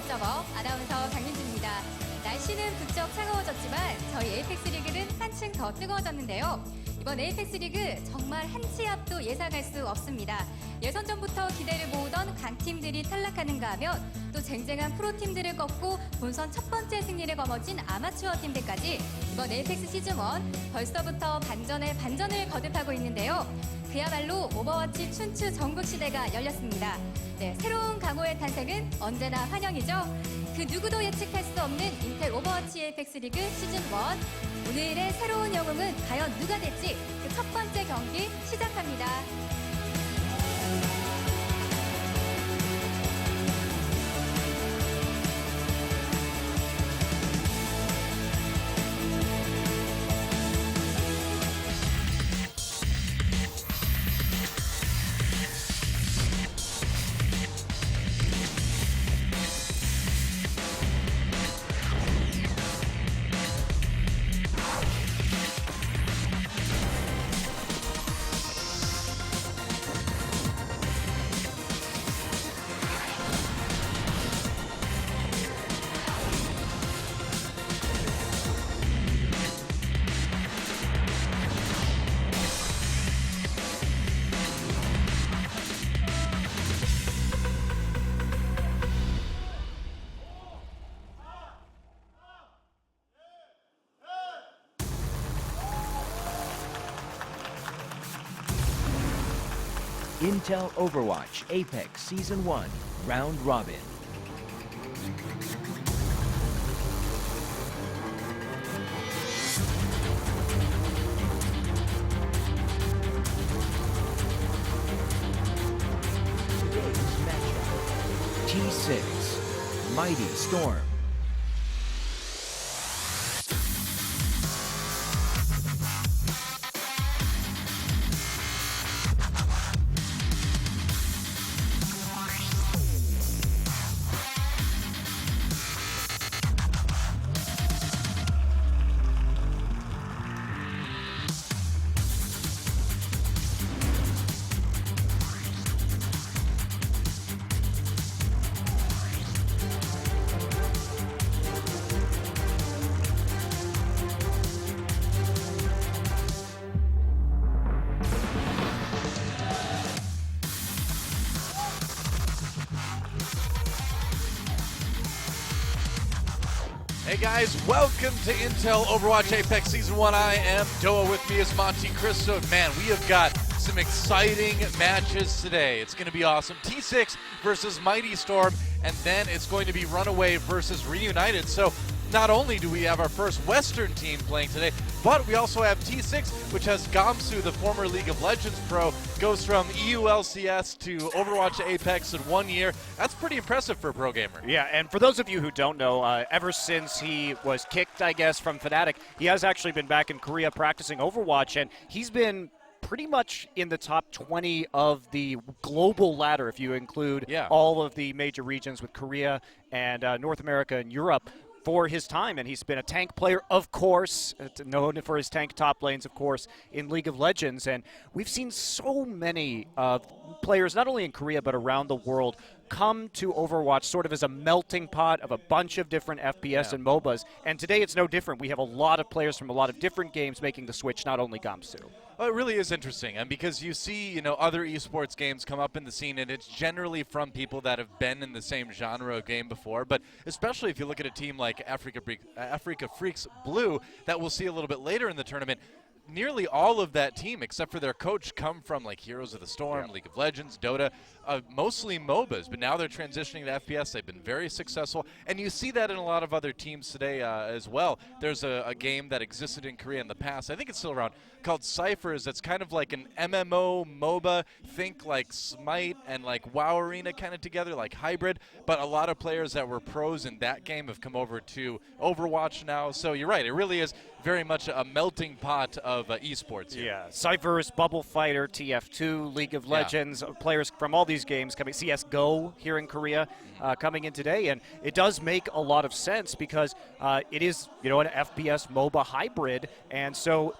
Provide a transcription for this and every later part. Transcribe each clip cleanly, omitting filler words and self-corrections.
observer 아나운서 강민주입니다. 날씨는 부쩍 차가워졌지만 저희 에이펙스 리그는 한층 더 뜨거워졌는데요. 이번 에이펙스 리그 정말 한 치 앞도 예상할 수 없습니다. 예선전부터 기대를 모으던 강팀들이 탈락하는가 하면 또 쟁쟁한 프로팀들을 꺾고 본선 첫 번째 승리를 거머쥔 아마추어 팀들까지 이번 에이펙스 시즌1 벌써부터 반전에 반전을 거듭하고 있는데요. 그야말로 오버워치 춘추 전국 시대가 열렸습니다. 네, 새로운 강호의 탄생은 언제나 환영이죠. 그 누구도 예측할 수 없는 인텔 오버워치 에이펙스 리그 시즌1 오늘의 새로운 영웅은 과연 누가 될지 그 첫 번째 경기 시작합니다. Intel Overwatch Apex Season 1 Round Robin. Today's matchup: T6 Mighty Storm. Hey guys, welcome to Intel Overwatch Apex Season 1. I am Doa, with me is Monte Cristo. Man, we have got some exciting matches today. It's going to be awesome. T6 versus Mighty Storm, and then it's going to be Runaway versus Reunited. So not only do we have our first Western team playing today, but we also have T6, which has Gamsu, the former League of Legends pro, goes from EULCS to Overwatch Apex in 1 year. That's pretty impressive for a pro gamer. Yeah, and for those of you who don't know, ever since he was kicked, I guess, from Fnatic, he has actually been back in Korea practicing Overwatch, and he's been pretty much in the top 20 of the global ladder, if you include all of the major regions with Korea and North America and Europe, for his time. And he's been a tank player, of course, known for his tank top lanes, of course, in League of Legends. And we've seen so many players, not only in Korea but around the world, come to Overwatch sort of as a melting pot of a bunch of different FPS and MOBAs. And today it's no different. We have a lot of players from a lot of different games making the switch, not only Gamsu. Well, it really is interesting, and because you see, other esports games come up in the scene, and it's generally from people that have been in the same genre of game before. But especially if you look at a team like Africa Freaks Blue, that we'll see a little bit later in the tournament. Nearly all of that team, except for their coach, come from like Heroes of the Storm, League of Legends, Dota, mostly MOBAs. But now they're transitioning to FPS. They've been very successful, and you see that in a lot of other teams today as well. There's a game that existed in Korea in the past. I think it's still around, called Cyphers. That's kind of like an MMO MOBA. Think like Smite and like WoW Arena kind of together, like hybrid. But a lot of players that were pros in that game have come over to Overwatch now. So you're right. It really is very much a melting pot of esports here. Yeah, Cyphers, Bubble Fighter, TF2, League of Legends, players from all these games coming, CSGO here in Korea coming in today, and it does make a lot of sense because it is, an FPS MOBA hybrid, and so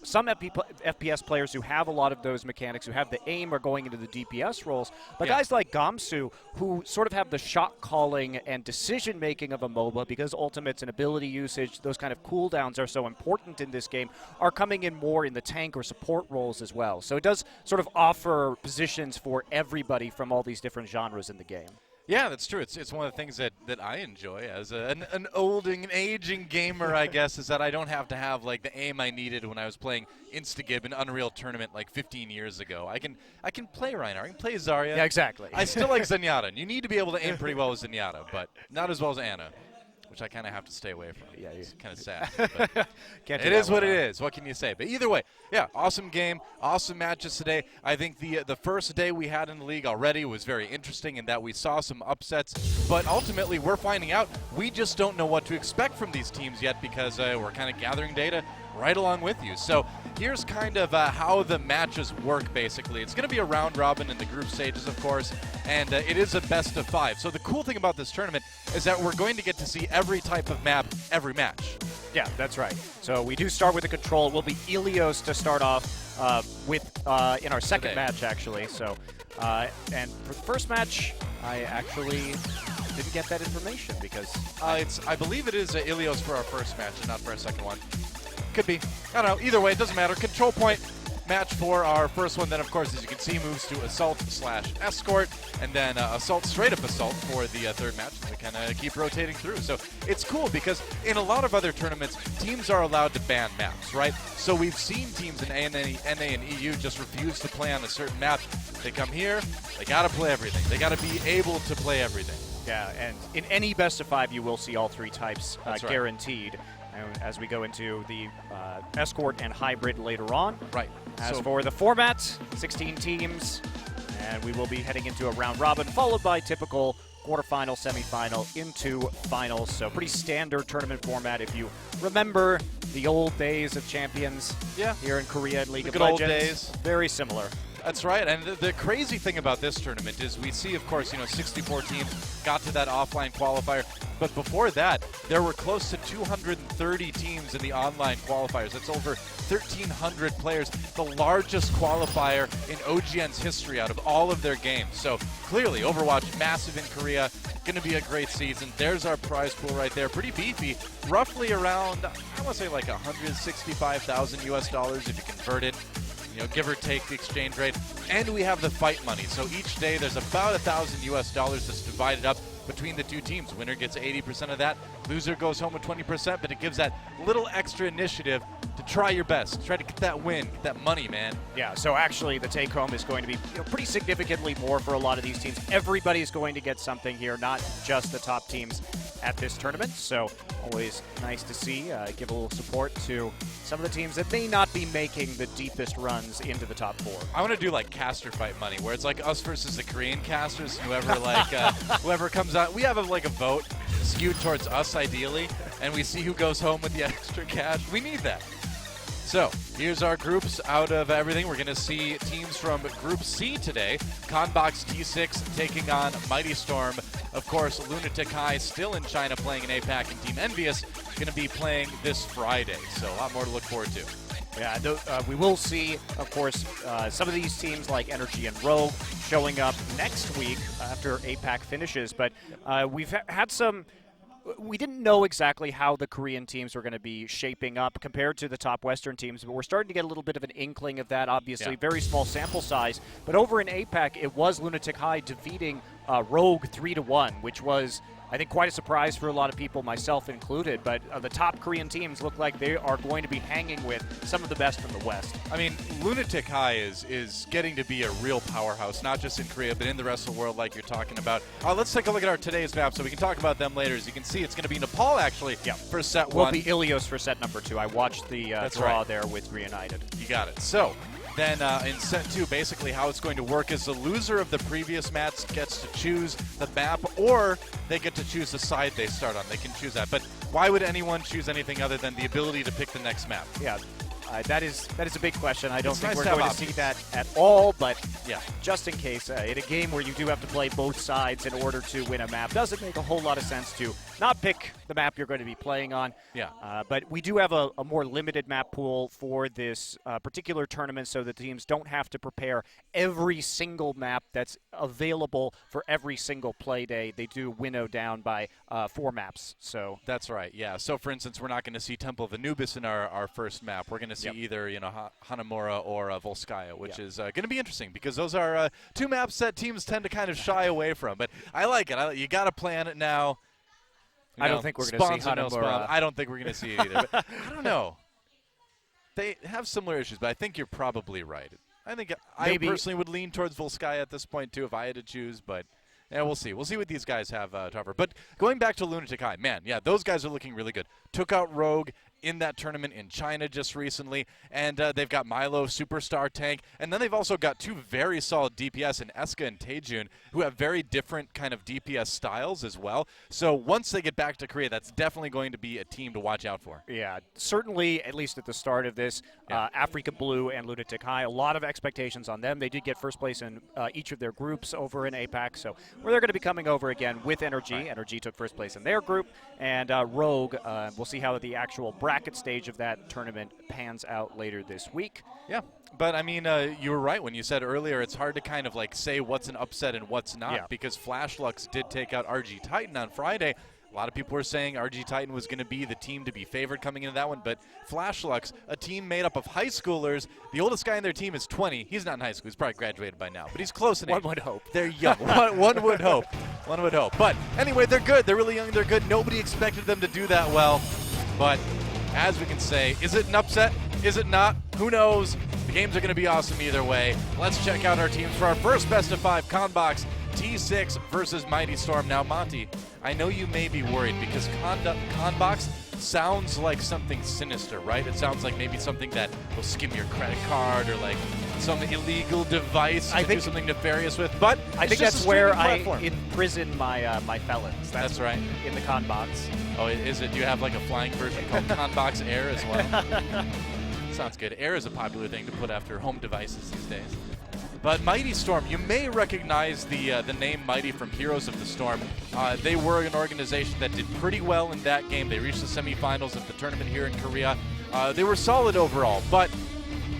some FPS players who have a lot of those mechanics, who have the aim, are going into the DPS roles. But guys like Gamsu, who sort of have the shot calling and decision making of a MOBA, because ultimates and ability usage, those kind of cooldowns are so important in this game, are coming in more in the tank or support roles as well. So it does sort of offer positions for everybody from all these different genres in the game. Yeah, that's true. It's one of the things that I enjoy as an old and aging gamer, I guess, is that I don't have to have like the aim I needed when I was playing Instagib in Unreal Tournament like 15 years ago. I can play Reinhardt, I can play Zarya. Yeah, exactly. I still like Zenyatta, and you need to be able to aim pretty well with Zenyatta, but not as well as Anna, which I kind of have to stay away from. Yeah, it's kind of sad. But Can't it is what it is. What can you say? But either way, yeah, awesome game, awesome matches today. I think the first day we had in the league already was very interesting in that we saw some upsets, but ultimately we're finding out we just don't know what to expect from these teams yet because we're kind of gathering data right along with you. So here's kind of how the matches work, basically. It's going to be a round robin in the group stages, of course, and it is a best of 5. So the cool thing about this tournament is that we're going to get to see every type of map, every match. Yeah, that's right. So we do start with the control. It will be Ilios to start off with in our second match, actually. So, and for the first match, I actually didn't get that information because I believe it is Ilios for our first match and not for our second one. Could be. I don't know. Either way, it doesn't matter. Control point match for our first one. Then, of course, as you can see, moves to Assault/Escort, and then Assault straight up Assault for the third match. And we kind of keep rotating through. So it's cool because in a lot of other tournaments, teams are allowed to ban maps, right? So we've seen teams in NA and EU just refuse to play on a certain map. They come here, they got to play everything. They got to be able to play everything. Yeah, and in any best of 5, you will see all 3 types guaranteed. And as we go into the Escort and Hybrid later on. Right. As for the format, 16 teams, and we will be heading into a round robin, followed by typical quarterfinal, semifinal, into finals. So pretty standard tournament format if you remember the old days of Champions here in Korea in League of Legends. Good old days. Very similar. That's right, and the crazy thing about this tournament is we see, of course, 64 teams got to that offline qualifier, but before that, there were close to 230 teams in the online qualifiers. That's over 1,300 players, the largest qualifier in OGN's history out of all of their games. So clearly, Overwatch, massive in Korea, going to be a great season. There's our prize pool right there, pretty beefy, roughly around, I want to say like 165,000 US dollars if you convert it. Give or take the exchange rate, and we have the fight money. So each day there's about 1,000 US dollars that's divided up between the two teams. Winner gets 80% of that, loser goes home with 20%, but it gives that little extra initiative to try your best, try to get that win, get that money, man. Yeah, so actually the take home is going to be pretty significantly more for a lot of these teams. Everybody's going to get something here, not just the top teams at this tournament. So always nice to see, give a little support to some of the teams that may not be making the deepest runs into the top 4. I want to do like caster fight money, where it's like us versus the Korean casters. Whoever whoever comes out, we have a vote skewed towards us ideally, and we see who goes home with the extra cash. We need that. So here's our groups out of everything. We're going to see teams from Group C today. Conbox T6 taking on Mighty Storm. Of course, Lunatic High still in China playing in APAC, and Team Envious going to be playing this Friday. So a lot more to look forward to. Yeah, we will see, of course, some of these teams like Energy and Rogue showing up next week after APAC finishes. But we've had some... We didn't know exactly how the Korean teams were going to be shaping up compared to the top Western teams, but we're starting to get a little bit of an inkling of that, obviously. Yeah. Very small sample size. But over in APAC, it was Lunatic High defeating Rogue 3-1, which was, I think, quite a surprise for a lot of people, myself included. But the top Korean teams look like they are going to be hanging with some of the best from the West. I mean, Lunatic High is getting to be a real powerhouse, not just in Korea, but in the rest of the world like you're talking about. Let's take a look at our today's map so we can talk about them later. As you can see, it's going to be Nepal, actually, for set 1. Will be Ilios for set number 2. I watched the draw there with Reunited. You got it. So then in set 2, basically how it's going to work is the loser of the previous match gets to choose the map, or they get to choose the side they start on. They can choose that. But why would anyone choose anything other than the ability to pick the next map? Yeah. That is a big question. I don't It's think nice we're to have going to see options. that at all, but Yeah. just in case, in a game where you do have to play both sides in order to win a map, doesn't make a whole lot of sense to not pick the map you're going to be playing on. Yeah. But we do have a more limited map pool for this particular tournament, so the teams don't have to prepare every single map that's available for every single play day. They do winnow down by 4 maps. So That's right, yeah. So, for instance, we're not going to see Temple of Anubis in our first map. We're going to see either, Hanamura or Volskaya, which is going to be interesting because those are 2 maps that teams tend to kind of shy away from. But I like it. You got to plan it now. I don't think we're going to see Sponsor, no Hanamura. sponsor. I don't think we're going to see it either. But I don't know. They have similar issues, but I think you're probably right. I think Maybe. I personally would lean towards Volskaya at this point, too, if I had to choose, but yeah, we'll see. We'll see what these guys have to offer. But going back to Lunatic High, man, yeah, those guys are looking really good. Took out Rogue in that tournament in China just recently, and they've got Milo, Superstar Tank, and then they've also got 2 very solid DPS in Eska and Taejun, who have very different kind of DPS styles as well. So once they get back to Korea, that's definitely going to be a team to watch out for. Yeah, certainly, at least at the start of this, Africa Blue and Lunatic High, a lot of expectations on them. They did get first place in each of their groups over in APAC, so where they're going to be coming over again with Energy. Right. Energy took first place in their group, and Rogue, we'll see how the actual bracket stage of that tournament pans out later this week. Yeah, but I mean, you were right when you said earlier it's hard to kind of like say what's an upset and what's not because Flashlux did take out RG Titan on Friday. A lot of people were saying RG Titan was going to be the team to be favored coming into that one, but Flashlux, a team made up of high schoolers, the oldest guy in their team is 20. He's not in high school. He's probably graduated by now, but he's close in age. One would hope. They're young. One would hope. One would hope. But anyway, they're good. They're really young. They're good. Nobody expected them to do that well, but as we can say, is it an upset? Is it not? Who knows? The games are going to be awesome either way. Let's check out our teams for our first best of 5 Conbox T6 versus Mighty Storm. Now, Monty, I know you may be worried because Conbox sounds like something sinister, right? It sounds like maybe something that will skim your credit card or like some illegal device to do something nefarious with. But I think that's where I imprison my felons. That's right. In the Conbox. Oh, is it? Do you have like a flying version called Conbox Air as well? Sounds good. Air is a popular thing to put after home devices these days. But Mighty Storm, you may recognize the name Mighty from Heroes of the Storm. They were an organization that did pretty well in that game. They reached the semifinals of the tournament here in Korea. They were solid overall, but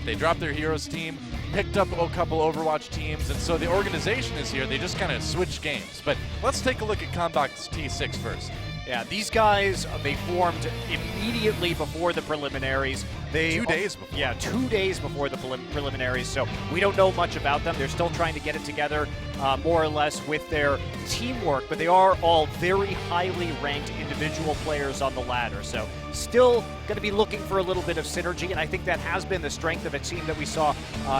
they dropped their Heroes team, picked up a couple Overwatch teams, and so the organization is here. They just kind of switched games. But let's take a look at Conbox T6 first. Yeah, these guys, they formed immediately before the preliminaries. 2 days before. Yeah, 2 days before the preliminaries, so we don't know much about them. They're still trying to get it together more or less with their teamwork, but they are all very highly ranked individual players on the ladder, so still going to be looking for a little bit of synergy, and I think that has been the strength of a team that we saw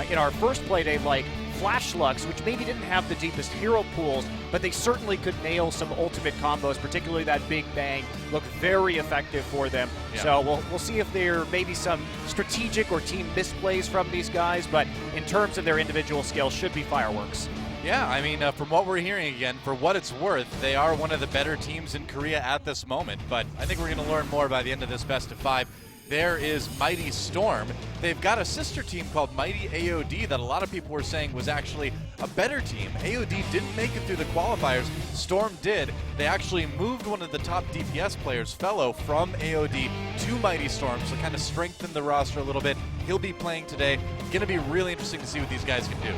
in our first playday, like Flashlux, which maybe didn't have the deepest hero pools, but they certainly could nail some ultimate combos, particularly that Big Bang. Looked very effective for them. Yeah. So we'll see if there may be some strategic or team misplays from these guys, but in terms of their individual skills, should be fireworks. Yeah, I mean, from what we're hearing again, for what it's worth, they are one of the better teams in Korea at this moment, but I think we're going to learn more by the end of this best of 5. There is Mighty Storm. They've got a sister team called Mighty AOD that a lot of people were saying was actually a better team. AOD didn't make it through the qualifiers. Storm did. They actually moved one of the top DPS players, Fellow, from AOD to Mighty Storm, so kind of strengthened the roster a little bit. He'll be playing today. Going to be really interesting to see what these guys can do.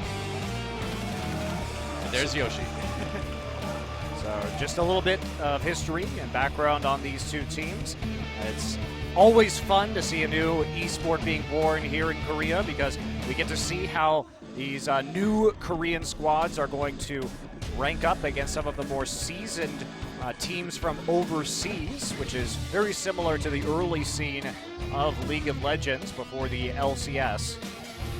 And there's Yoshi. So just a little bit of history and background on these two teams. It's always fun to see a new esport being born here in Korea because we get to see how these new Korean squads are going to rank up against some of the more seasoned teams from overseas, which is very similar to the early scene of League of Legends before the LCS.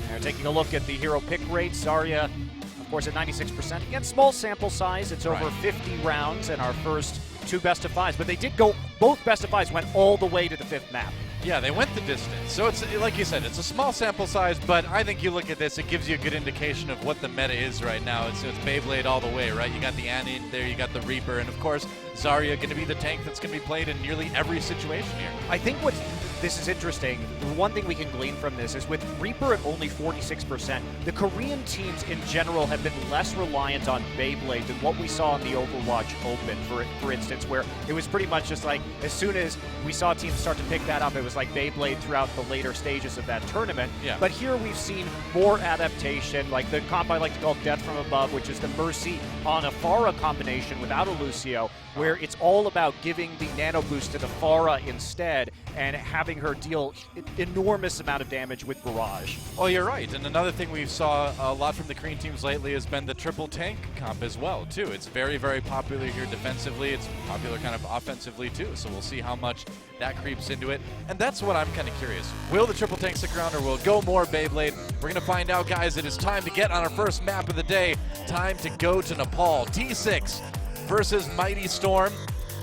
And taking a look at the hero pick rate, Zarya, of course, at 96%. Again, small sample size. It's over 50 rounds in our first 2 best of 5s, but they did go, both best of 5s went all the way to the 5th map. Yeah, they went the distance. So it's, like you said, it's a small sample size, but I think you look at this, it gives you a good indication of what the meta is right now. It's Beyblade all the way, right? You got the Annie there, you got the Reaper, and of course, Zarya going to be the tank that's going to be played in nearly every situation here. I think what's this is interesting. One thing we can glean from this is with Reaper at only 46%, the Korean teams in general have been less reliant on Beyblade than what we saw in the Overwatch Open, for instance, where it was pretty much just like as soon as we saw teams start to pick that up, it was like Beyblade throughout the later stages of that tournament. Yeah. But here we've seen more adaptation, like the comp I like to call Death from Above, which is the Mercy on a Pharah combination without a Lucio, where it's all about giving the nano boost to the Pharah instead and having her deal enormous amount of damage with Barrage. Well, you're right. And another thing we saw a lot from the Korean teams lately has been the triple tank comp as well, too. It's very, very popular here defensively. It's popular kind of offensively, too. So we'll see how much that creeps into it. And that's what I'm kind of curious. Will the triple tank stick around or will it go more Beyblade? We're going to find out, guys. It is time to get on our first map of the day. Time to go to Nepal. T6 versus Mighty Storm.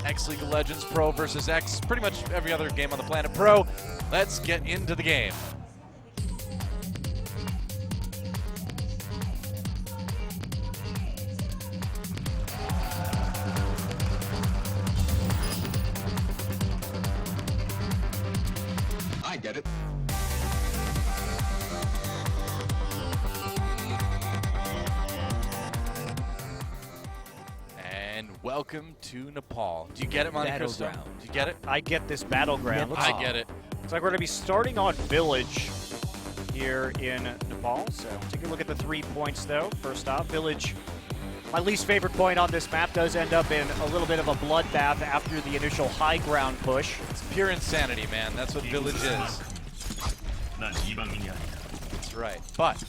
X League of Legends Pro versus X. Pretty much every other game on the planet Pro. Let's get into the game. I get it. And welcome to Nepal. Do you get it, Monte Cristo? Do Battleground. you get it? I get this battleground. Yep. I get it. Looks like we're going to be starting on Village here in Nepal. So take a look at the 3 points, though. First off, Village, my least favorite point on this map, does end up in a little bit of a bloodbath after the initial high ground push. It's pure insanity, man. That's what Village is. That's right. But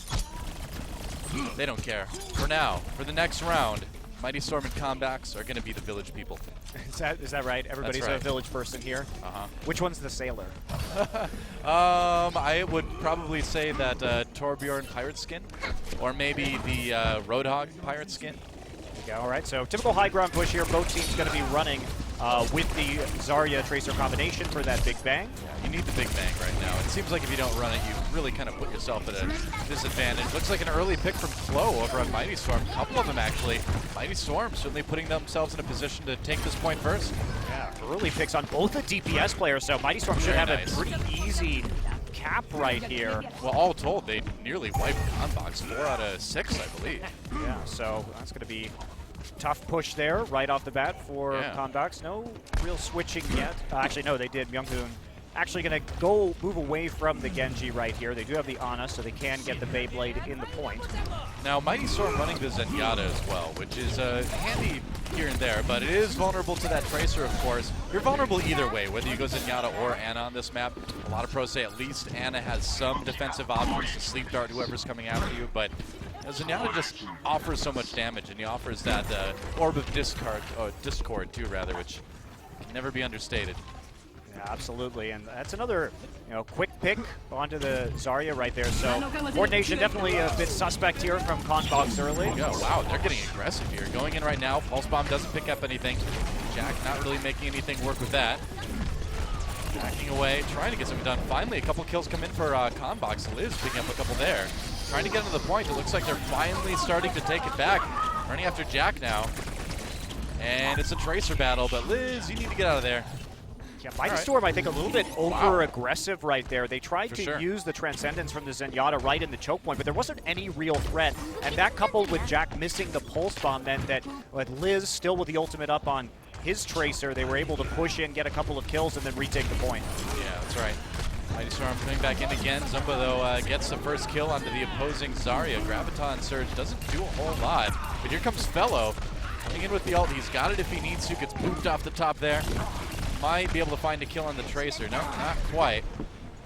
they don't care. For now, for the next round, Mighty Storm and Conbox are going to be the Village people. Is that right? Everybody's right. a Village person here. Uh-huh. Which one's the sailor? I would probably say that Torbjorn pirate skin, or maybe the Roadhog pirate skin. There you go. All right, so typical high ground push here. Both teams going to be running with the Zarya Tracer combination for that Big Bang. You need the Big Bang right now. It seems like if you don't run it, you really kind of put yourself at a disadvantage. Looks like an early pick from Flo over on Mighty Storm. A couple of them, actually. Mighty Storm certainly putting themselves in a position to take this point first. Yeah, early picks on both the DPS players, so Mighty Storm should Very have nice. a pretty easy cap right here. Well, all told, they nearly wiped Conbox 4 out of 6, I believe. Yeah, so that's going to be tough push there right off the bat for Yeah. Conbox. No real switching yet. Actually, no, they did. Myunghoon actually going to move away from the Genji right here. They do have the Ana, so they can get the Beyblade in the point. Now, Mighty Storm running the Zenyatta as well, which is handy here and there, but it is vulnerable to that Tracer, of course. You're vulnerable either way, whether you go Zenyatta or Ana on this map. A lot of pros say at least Ana has some defensive options to sleep dart whoever's coming after you, but Zenyatta just offers so much damage, and he offers that Orb of Discord too, rather, which can never be understated. Yeah, absolutely, and that's another quick pick onto the Zarya right there. So coordination definitely a bit suspect here from Conbox early. Yeah, wow, they're getting aggressive here. Going in right now, Pulse Bomb doesn't pick up anything. Jack not really making anything work with that. Backing away, trying to get something done. Finally, a couple kills come in for Conbox. Liz picking up a couple there. Trying to get into the point. It looks like they're finally starting to take it back. Running after Jack now. And it's a Tracer battle, but Liz, you need to get out of there. Yeah, Mighty Right. Storm, I think, a little bit over-aggressive right there. They tried For to sure. use the Transcendence from the Zenyatta right in the choke point, but there wasn't any real threat. And that coupled with Jack missing the Pulse Bomb meant that with Liz still with the ultimate up on his Tracer, they were able to push in, get a couple of kills, and then retake the point. Yeah, that's right. Mighty Storm coming back in again. Zumba, though, gets the first kill onto the opposing Zarya. Graviton Surge doesn't do a whole lot, but here comes Fellow. Coming in with the ult. He's got it if he needs to. Gets booped off the top there. Might be able to find a kill on the Tracer. No, not quite.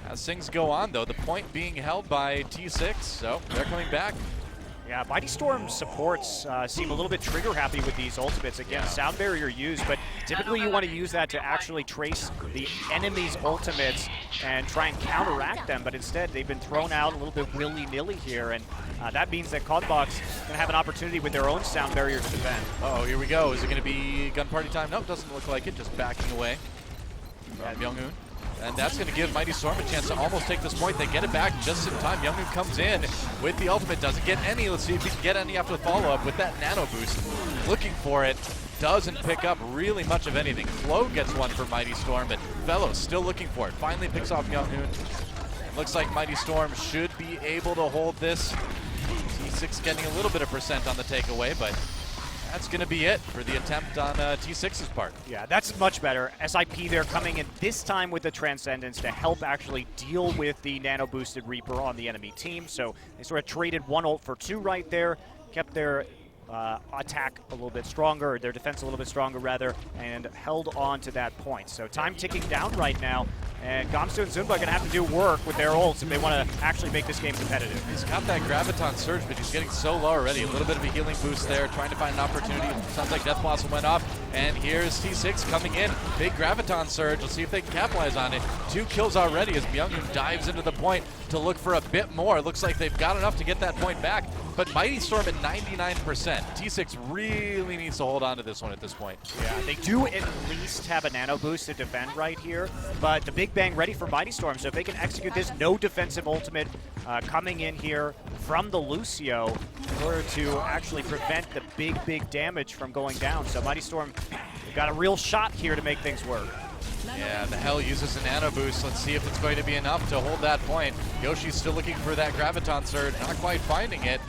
As things go on, though, the point being held by T6, so they're coming back. Yeah, Mighty Storm supports seem a little bit trigger happy with these ultimates. Again, sound barrier used, but typically you want to use that to actually trace the enemy's ultimates and try and counteract them, but instead they've been thrown out a little bit willy-nilly here, and that means that Conbox is going to have an opportunity with their own sound barrier to defend. Uh-oh, here we go. Is it going to be gun party time? Nope, doesn't look like it. Just backing away from Myunghoon. And that's going to give Mighty Storm a chance to almost take this point. They get it back just in time. Younghoon comes in with the ultimate, doesn't get any. Let's see if he can get any after the follow-up with that nano boost. Looking for it, doesn't pick up really much of anything. Flo gets one for Mighty Storm, but Fellow still looking for it. Finally picks off Younghoon. Looks like Mighty Storm should be able to hold this. T6 getting a little bit of percent on the takeaway, but that's going to be it for the attempt on T6's part. Yeah, that's much better. SIP there coming in this time with the Transcendence to help actually deal with the nano-boosted Reaper on the enemy team. So they sort of traded 1 ult for 2 right there, kept their attack a little bit stronger, their defense a little bit stronger rather, and held on to that point. So time ticking down right now, and Gamsu and Zunba are going to have to do work with their ults if they want to actually make this game competitive. He's got that Graviton Surge, but he's getting so low already. A little bit of a healing boost there, trying to find an opportunity. Sounds like Death Blossom went off, and here's T6 coming in. Big Graviton Surge. Let's see if they can capitalize on it. 2 kills already as Younghoon dives into the point to look for a bit more. Looks like they've got enough to get that point back, but Mighty Storm at 99%. T6 really needs to hold on to this one at this point. Yeah, they do at least have a nano boost to defend right here, but the Big Bang ready for Mighty Storm, so if they can execute this, no defensive ultimate coming in here from the Lucio in order to actually prevent the big damage from going down. So Mighty Storm got a real shot here to make things work. Yeah, the Hell uses a nano boost. Let's see if it's going to be enough to hold that point. Yoshi's still looking for that Graviton Surge, not quite finding it.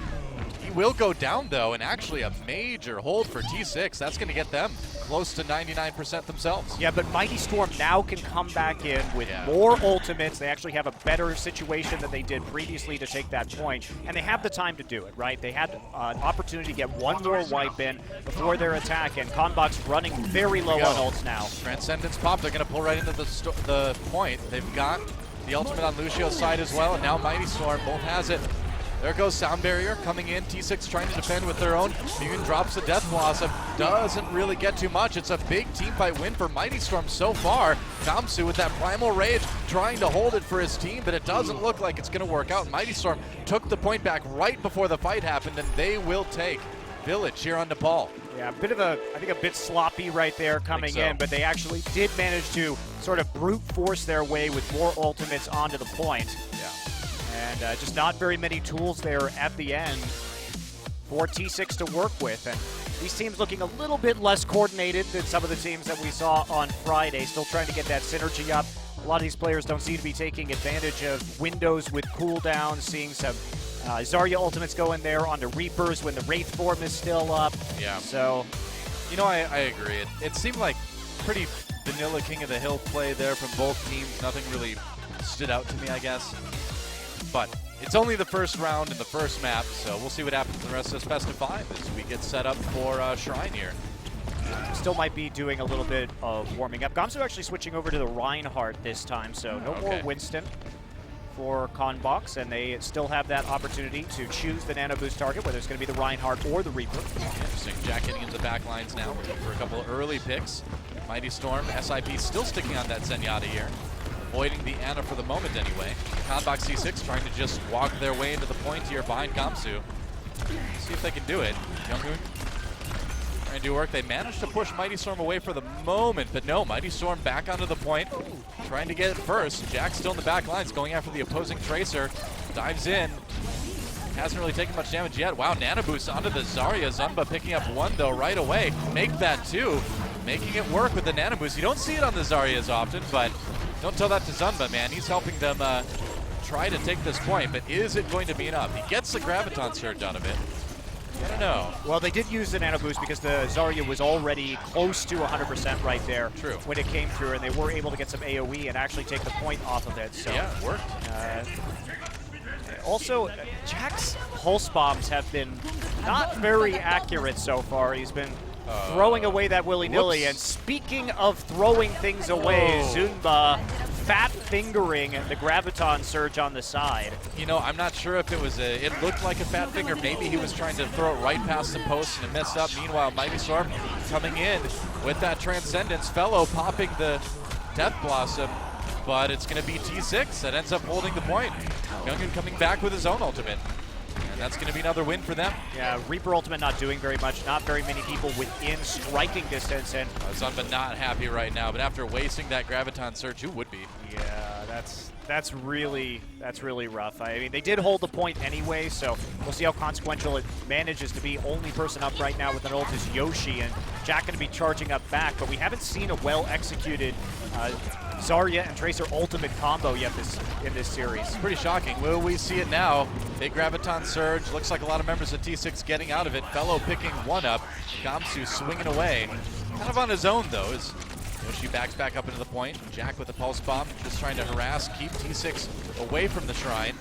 He will go down though, and actually a major hold for T6. That's going to get them close to 99% themselves. Yeah, but Mighty Storm now can come back in with more ultimates. They actually have a better situation than they did previously to take that point, and they have the time to do it, right? They had an opportunity to get 1 more wipe in before their attack, and Conbox running very low on ults now. Transcendence pop, they're going to pull right into the point. They've got the ultimate on Lucio's side as well, and now Mighty Storm both has it. There goes Sound Barrier coming in. T6 trying to defend with their own. Mugen drops the Death Blossom. Doesn't really get too much. It's a big team fight win for Mighty Storm so far. Gamsu with that Primal Rage trying to hold it for his team, but it doesn't look like it's going to work out. Mighty Storm took the point back right before the fight happened, and they will take Village here on Nepal. Yeah, I think a bit sloppy right there coming in, but they actually did manage to sort of brute force their way with more ultimates onto the point. Yeah. And just not very many tools there at the end for T6 to work with. And these teams looking a little bit less coordinated than some of the teams that we saw on Friday, still trying to get that synergy up. A lot of these players don't seem to be taking advantage of windows with cooldowns, seeing some Zarya ultimates go in there onto Reapers when the Wraith form is still up. Yeah. So, you know, I agree. It seemed like pretty vanilla King of the Hill play there from both teams. Nothing really stood out to me, I guess. But it's only the first round and the first map, so we'll see what happens in the rest of this best of 5 as we get set up for Shrine here. Still might be doing a little bit of warming up. Gamsu actually switching over to the Reinhardt this time, so no more Winston for Conbox, and they still have that opportunity to choose the nano boost target, whether it's going to be the Reinhardt or the Reaper. Interesting. Jack getting into the back lines now for a couple of early picks. Mighty Storm, SIP still sticking on that Zenyatta here. Avoiding the Ana for the moment anyway. Conbox C6 trying to just walk their way into the point here behind Gamsu. See if they can do it. Younghoon trying to do work. They managed to push Mighty Storm away for the moment, but no, Mighty Storm back onto the point. Trying to get it first. Jack still in the back lines, going after the opposing Tracer. Dives in. Hasn't really taken much damage yet. Wow, Nano Boost onto the Zarya. Zunba picking up 1 though right away. Make that 2. Making it work with the Nano Boost. You don't see it on the Zarya as often, but don't tell that to Zunba, man. He's helping them try to take this point, but is it going to be enough? He gets the Graviton Surge out of it. I don't know. Well, they did use the nano boost because the Zarya was already close to 100% right there. True. When it came through, and they were able to get some AoE and actually take the point off of it. So yeah, it worked. Also, Jack's pulse bombs have been not very accurate so far. He's been throwing away that willy-nilly. And speaking of throwing things away, Zunba fat fingering the Graviton Surge on the side. You know, I'm not sure if it was it looked like a fat finger. Maybe he was trying to throw it right past the post and it messed up. Meanwhile, Mighty Storm coming in with that Transcendence. Fellow popping the Death Blossom, but it's going to be T6 that ends up holding the point. Younghoon coming back with his own ultimate. And that's going to be another win for them. Yeah, Reaper Ultimate not doing very much. Not very many people within striking distance. And Zunba not happy right now, but after wasting that Graviton Surge, who would be? yeah, that's really rough. I mean, they did hold the point anyway, so we'll see how consequential it manages to be. Only person up right now with an ult is Yoshi, and Jack going to be charging up back, but we haven't seen a well-executed Zarya and Tracer ultimate combo yet in this series. Pretty shocking. Will we see it now? Big Graviton Surge. Looks like a lot of members of T6 getting out of it. Fellow picking one up. Gamsu swinging away. Kind of on his own, though, as Yoshi backs back up into the point. Jack with the Pulse Bomb, just trying to harass, keep T6 away from the Shrine.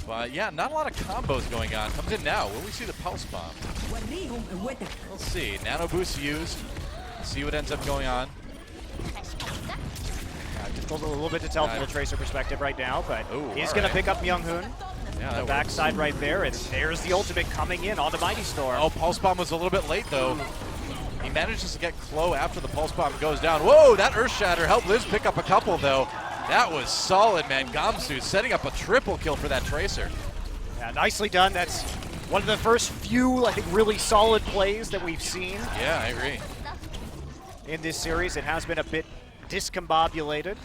But yeah, not a lot of combos going on. Comes in now. Will we see the Pulse Bomb? We'll see. Nano Boost used. See what ends up going on. Difficult a little bit to tell from the Tracer perspective right now, but Ooh, he's all going right. to pick up Myung-hoon. Yeah, The that backside right there, and there's the ultimate coming in on the Mighty Storm. Oh, Pulse Bomb was a little bit late, though. He manages to get Klo after the Pulse Bomb goes down. Whoa, that Earth Shatter helped Liz pick up a couple, though. That was solid, man. Gamsu setting up a triple kill for that Tracer. Yeah, nicely done. That's one of the first few, I think, really solid plays that we've seen Yeah, I agree. in this series. It has been a bit discombobulated.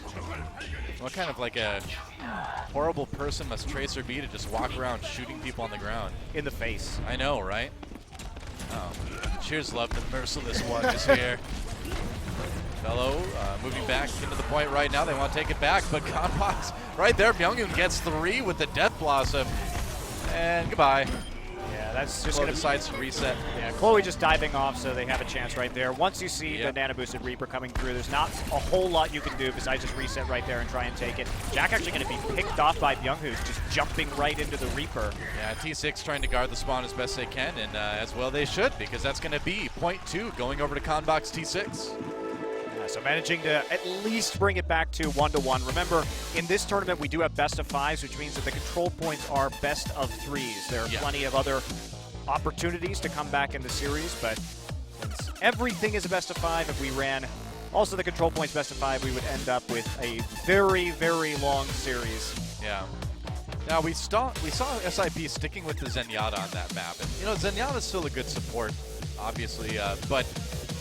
What kind of like a horrible person must Tracer be to just walk around shooting people on the ground? In the face. I know, right? Oh, cheers, love. The merciless one is here. Fellow moving back into the point right now. They want to take it back, but Conbox right there. Myung-hoon gets 3 with the Death Blossom. And goodbye. Yeah, that's just Klo going to decides to reset. Yeah, Chloe just diving off, so they have a chance right there. Once you see Yep. the Nano Boosted Reaper coming through, there's not a whole lot you can do besides just reset right there and try and take it. Jack actually going to be picked off by Myung-hoon, just jumping right into the Reaper. Yeah, T6 trying to guard the spawn as best they can, and as well they should, because that's going to be point 2 going over to Conbox T6. So managing to at least bring it back to 1-1. Remember, in this tournament we do have best of 5s, which means that the control points are best of 3s. There are plenty of other opportunities to come back in the series, but since everything is a best of 5, if we ran also the control points best of 5, we would end up with a very, very long series. Yeah. Now we saw SIP sticking with the Zenyatta on that map, and you know Zenyatta's still a good support, obviously, but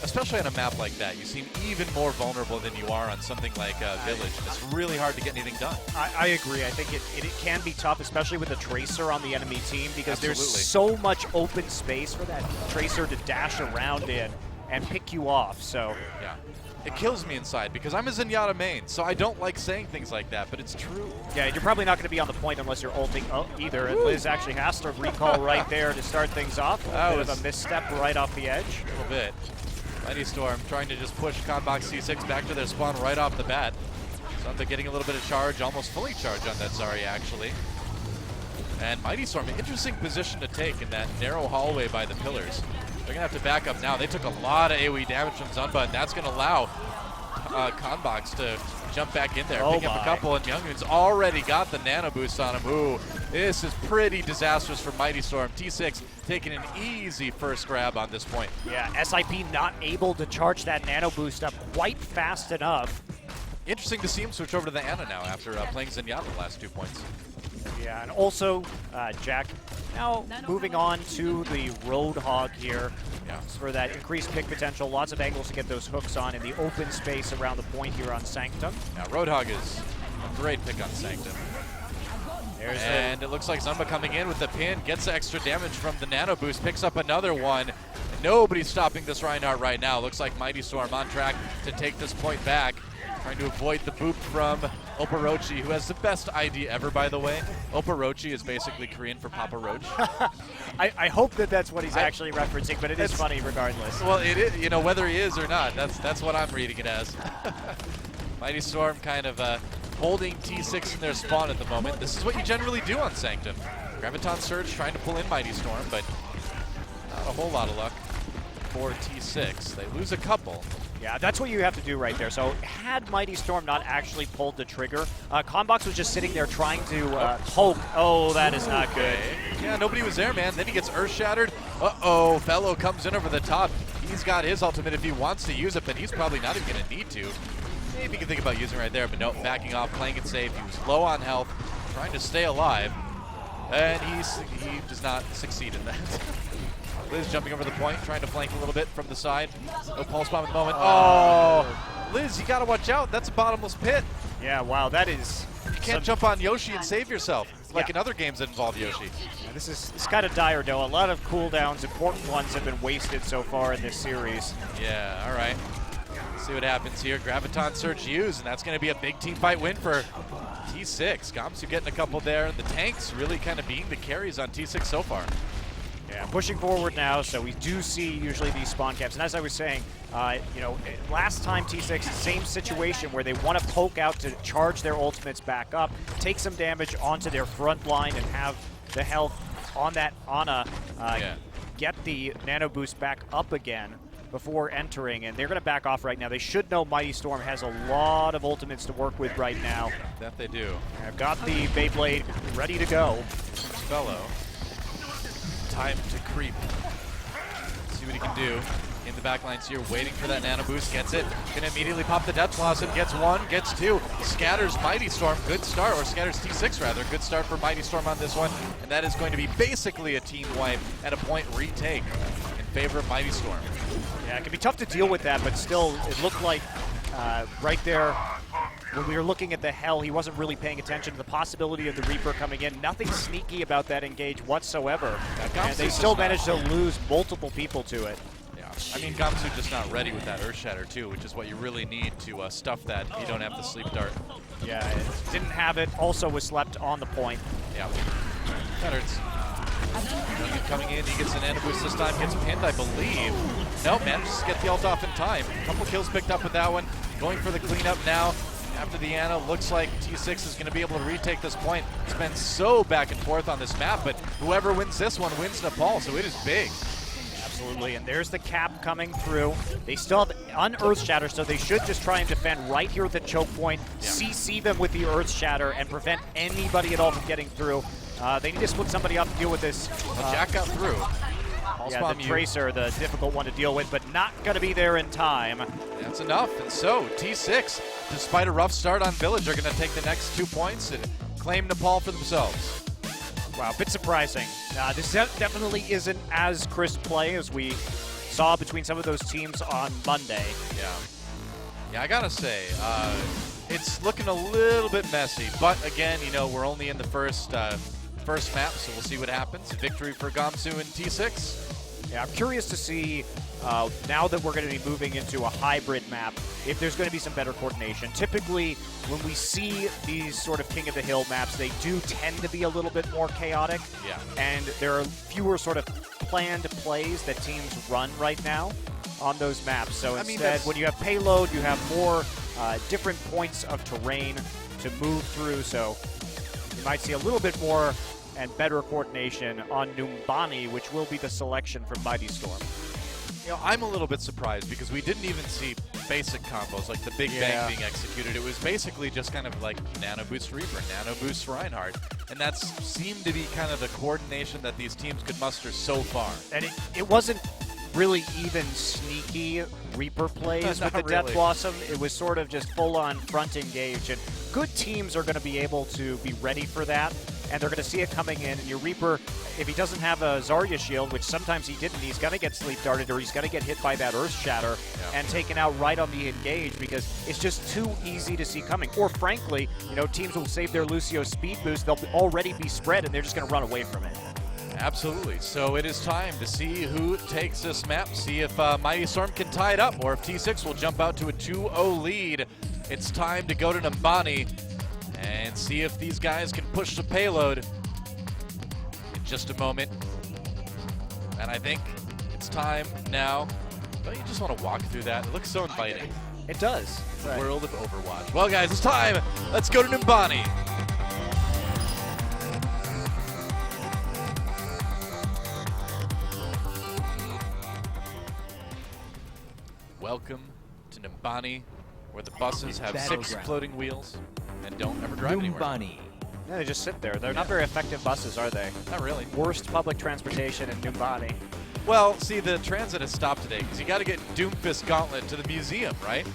especially on a map like that, you seem even more vulnerable than you are on something like Village, and it's really hard to get anything done. I agree. I think it can be tough, especially with a Tracer on the enemy team, because there's Absolutely. so much open space for that Tracer to dash around in and pick you off. So Yeah. It kills me inside because I'm a Zenyatta main, so I don't like saying things like that, but it's true. yeah, you're probably not going to be on the point unless you're ulting either. And Liz actually has to recall right there to start things off. That A bit of was- a misstep right off the edge. A little bit. Mighty Storm trying to just push Conbox C6 back to their spawn right off the bat. Zunba getting a little bit of charge, almost fully charged on that Zarya actually. And Mighty Storm, an interesting position to take in that narrow hallway by the pillars. They're going to have to back up now. They took a lot of AoE damage from Zunba, and that's going to allow Conbox to jump back in there, pick up a couple, and Myung-hoon's already got the nano boost on him. Ooh, this is pretty disastrous for Mighty Storm. T6 taking an easy first grab on this point. Yeah, SIP not able to charge that nano boost up quite fast enough. Interesting to see him switch over to the Ana now after playing Zenyatta the last 2 points. Yeah, and also Jack now moving on to the Roadhog here. Yeah. For that increased pick potential, lots of angles to get those hooks on in the open space around the point here on Sanctum. Now Roadhog is a great pick on Sanctum. And it looks like Zunba coming in with the pin, gets the extra damage from the nano boost, picks up another one. Nobody's stopping this Reinhardt right now. Looks like Mighty Storm on track to take this point back. Trying to avoid the boop from Oparochi, who has the best ID ever, by the way. Oparochi is basically Korean for Papa Roach. I hope that that's what he's actually referencing, but it is funny regardless. Well, it is, you know, whether he is or not, that's what I'm reading it as. Mighty Storm kind of holding T6 in their spawn at the moment. This is what you generally do on Sanctum. Graviton Surge trying to pull in Mighty Storm, but not a whole lot of luck for T6. They lose a couple. Yeah, that's what you have to do right there. So had Mighty Storm not actually pulled the trigger, Conbox was just sitting there trying to poke. Oh, that is not good. Yeah, nobody was there, man. Then he gets Earth Shattered. Uh-oh, Fellow comes in over the top. He's got his ultimate if he wants to use it, but he's probably not even going to need to. Maybe you can think about using it right there, but no, backing off, playing it safe. He was low on health, trying to stay alive. And he does not succeed in that. Liz jumping over the point, trying to flank a little bit from the side. No pulse bomb at the moment. Oh, Liz, you gotta watch out. That's a bottomless pit. Yeah, wow, that is... You can't jump on Yoshi and save yourself, like in other games that involve Yoshi. Yeah, this is kind of dire, though. A lot of cooldowns, important ones, have been wasted so far in this series. Yeah, all right. Let's see what happens here. Graviton Surge used, and that's going to be a big team fight win for T6. Gamsu getting a couple there. The tanks really kind of being the carries on T6 so far. Yeah, pushing forward now, so we do see usually these spawn caps. And as I was saying, you know, last time T6, same situation where they want to poke out to charge their ultimates back up, take some damage onto their front line, and have the health on that Ana get the nano boost back up again before entering. And they're going to back off right now. They should know Mighty Storm has a lot of ultimates to work with right now. That they do. I've got the Beyblade ready to go. Fellow. Time to creep. See what he can do in the back lines here, waiting for that nano boost. Gets it. Gonna immediately pop the Death Blossom. Gets one, gets two. Scatters Mighty Storm. Good start, or scatters T6 rather. Good start for Mighty Storm on this one. And that is going to be basically a team wipe and a point retake in favor of Mighty Storm. Yeah, it can be tough to deal with that, but still, it looked like right there, when we were looking at the Hell, he wasn't really paying attention to the possibility of the Reaper coming in. Nothing sneaky about that engage whatsoever. And they still managed to lose multiple people to it. Yeah, I mean, Gamsu just not ready with that Earth Shatter too, which is what you really need to stuff that if you don't have the Sleep Dart. Yeah, it didn't have it. Also was slept on the point. Yeah, that hurts. Coming in, he gets an nano boost this time, gets pinned, I believe. Nope, manages to get the ult off in time. Couple kills picked up with that one. Going for the cleanup now. After the Ana, looks like T6 is going to be able to retake this point. It's been so back and forth on this map, but whoever wins this one wins Nepal, so it is big. Absolutely, and there's the cap coming through. They still have Unearth Shatter, so they should just try and defend right here at the choke point, CC them with the Earth Shatter, and prevent anybody at all from getting through. They need to split somebody up to deal with this. Jack got through. Yeah, the Tracer, the difficult one to deal with, but not going to be there in time. That's enough, and so T6, despite a rough start on Village, are going to take the next 2 points and claim Nepal for themselves. Wow, a bit surprising. This definitely isn't as crisp play as we saw between some of those teams on Monday. Yeah, I gotta say, it's looking a little bit messy, but again, you know, we're only in the first map, so we'll see what happens. Victory for Gamsu and T6. Yeah, I'm curious to see, now that we're going to be moving into a hybrid map, if there's going to be some better coordination. Typically, when we see these sort of King of the Hill maps, they do tend to be a little bit more chaotic. Yeah. And there are fewer sort of planned plays that teams run right now on those maps. So instead, when you have payload, you have more different points of terrain to move through. So you might see a little bit more and better coordination on Numbani, which will be the selection from Mighty Storm. You know, I'm a little bit surprised because we didn't even see basic combos like the Big Bang being executed. It was basically just kind of like Nano Boost Reaper, Nano Boost Reinhardt, and that seemed to be kind of the coordination that these teams could muster so far. And it wasn't really even sneaky Reaper plays with the Death Blossom. It was sort of just full-on front engage, and good teams are going to be able to be ready for that, and they're going to see it coming in. And your Reaper, if he doesn't have a Zarya shield, which sometimes he didn't, he's going to get sleep darted, or he's going to get hit by that Earth Shatter and taken out right on the engage, because it's just too easy to see coming. Or frankly, you know, teams will save their Lucio speed boost. They'll already be spread, and they're just going to run away from it. Absolutely. So it is time to see who takes this map, see if Mighty Storm can tie it up, or if T6 will jump out to a 2-0 lead. It's time to go to Numbani and see if these guys can push the payload in just a moment. And I think it's time now. Don't you just want to walk through that? It looks so inviting. It does. The world of Overwatch. Well, guys, it's time. Let's go to Numbani. Welcome to Numbani, where the buses have 6 floating wheels and don't ever drive anywhere. Numbani. Yeah, they just sit there. They're not very effective buses, are they? Not really. Worst public transportation in Numbani. Well, see, the transit has stopped today because you got to get Doomfist Gauntlet to the museum, right?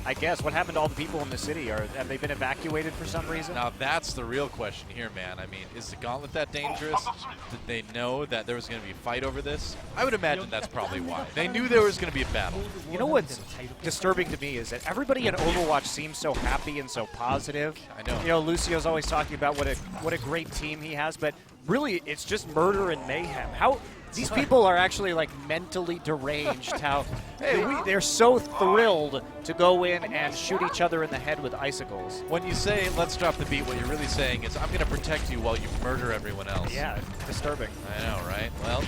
I guess. What happened to all the people in the city? Have they been evacuated for some reason? Now that's the real question here, man. I mean, is the gauntlet that dangerous? Did they know that there was going to be a fight over this? I would imagine that's probably why. They knew there was going to be a battle. You know what's disturbing to me is that everybody in Overwatch seems so happy and so positive. I know. You know, Lucio's always talking about what a great team he has, but really it's just murder and mayhem. How these people are actually like mentally deranged. How they're so thrilled to go in and shoot each other in the head with icicles. When you say, let's drop the beat, what you're really saying is, I'm going to protect you while you murder everyone else. Yeah, disturbing. I know, right? Well,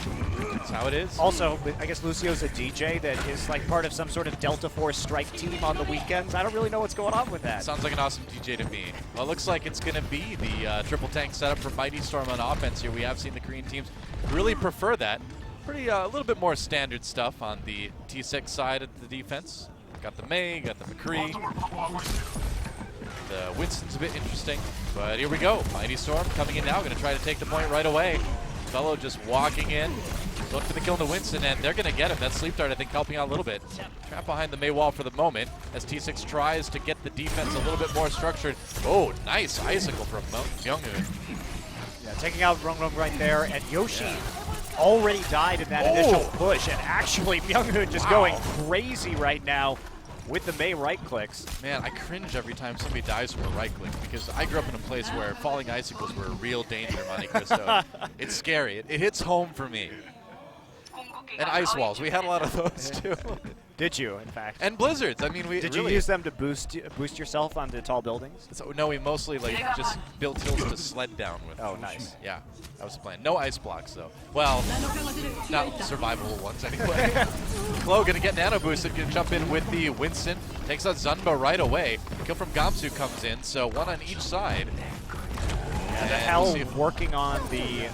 that's how it is. Also, I guess Lucio's a DJ that is like part of some sort of Delta Force strike team on the weekends. I don't really know what's going on with that. Sounds like an awesome DJ to me. Well, it looks like it's going to be the triple tank setup for Mighty Storm on offense here. We have seen the Korean teams really prefer that. Pretty a little bit more standard stuff on the T6 side of the defense. Got the May, got the McCree. The Winston's a bit interesting, but here we go. Mighty Storm coming in now, going to try to take the point right away. Fellow just walking in, look for the kill to Winston, and they're going to get him. That sleep dart, I think, helping out a little bit. Trap behind the May wall for the moment as T6 tries to get the defense a little bit more structured. Oh, nice icicle from Myunghoon. Yeah, taking out Rung Rung right there, and Yoshi already died in that initial push, and actually Myunghoon just going crazy right now with the May right clicks. Man, I cringe every time somebody dies from a right click because I grew up in a place where falling icicles were a real danger, Monte Cristo. It's scary. It hits home for me. And ice walls. We had a lot of those too. Did you, in fact? And blizzards. I mean, we Did really you use them to boost yourself onto tall buildings? So, no, we mostly like just built hills to sled down with. Oh, nice. Yeah, that was the plan. No ice blocks though. Well, not survivable ones anyway. Chloe gonna get nano boosted, gonna jump in with the Winston. Takes out Zunba right away. Kill from Gamsu comes in, so one on each side. And the Hell working on the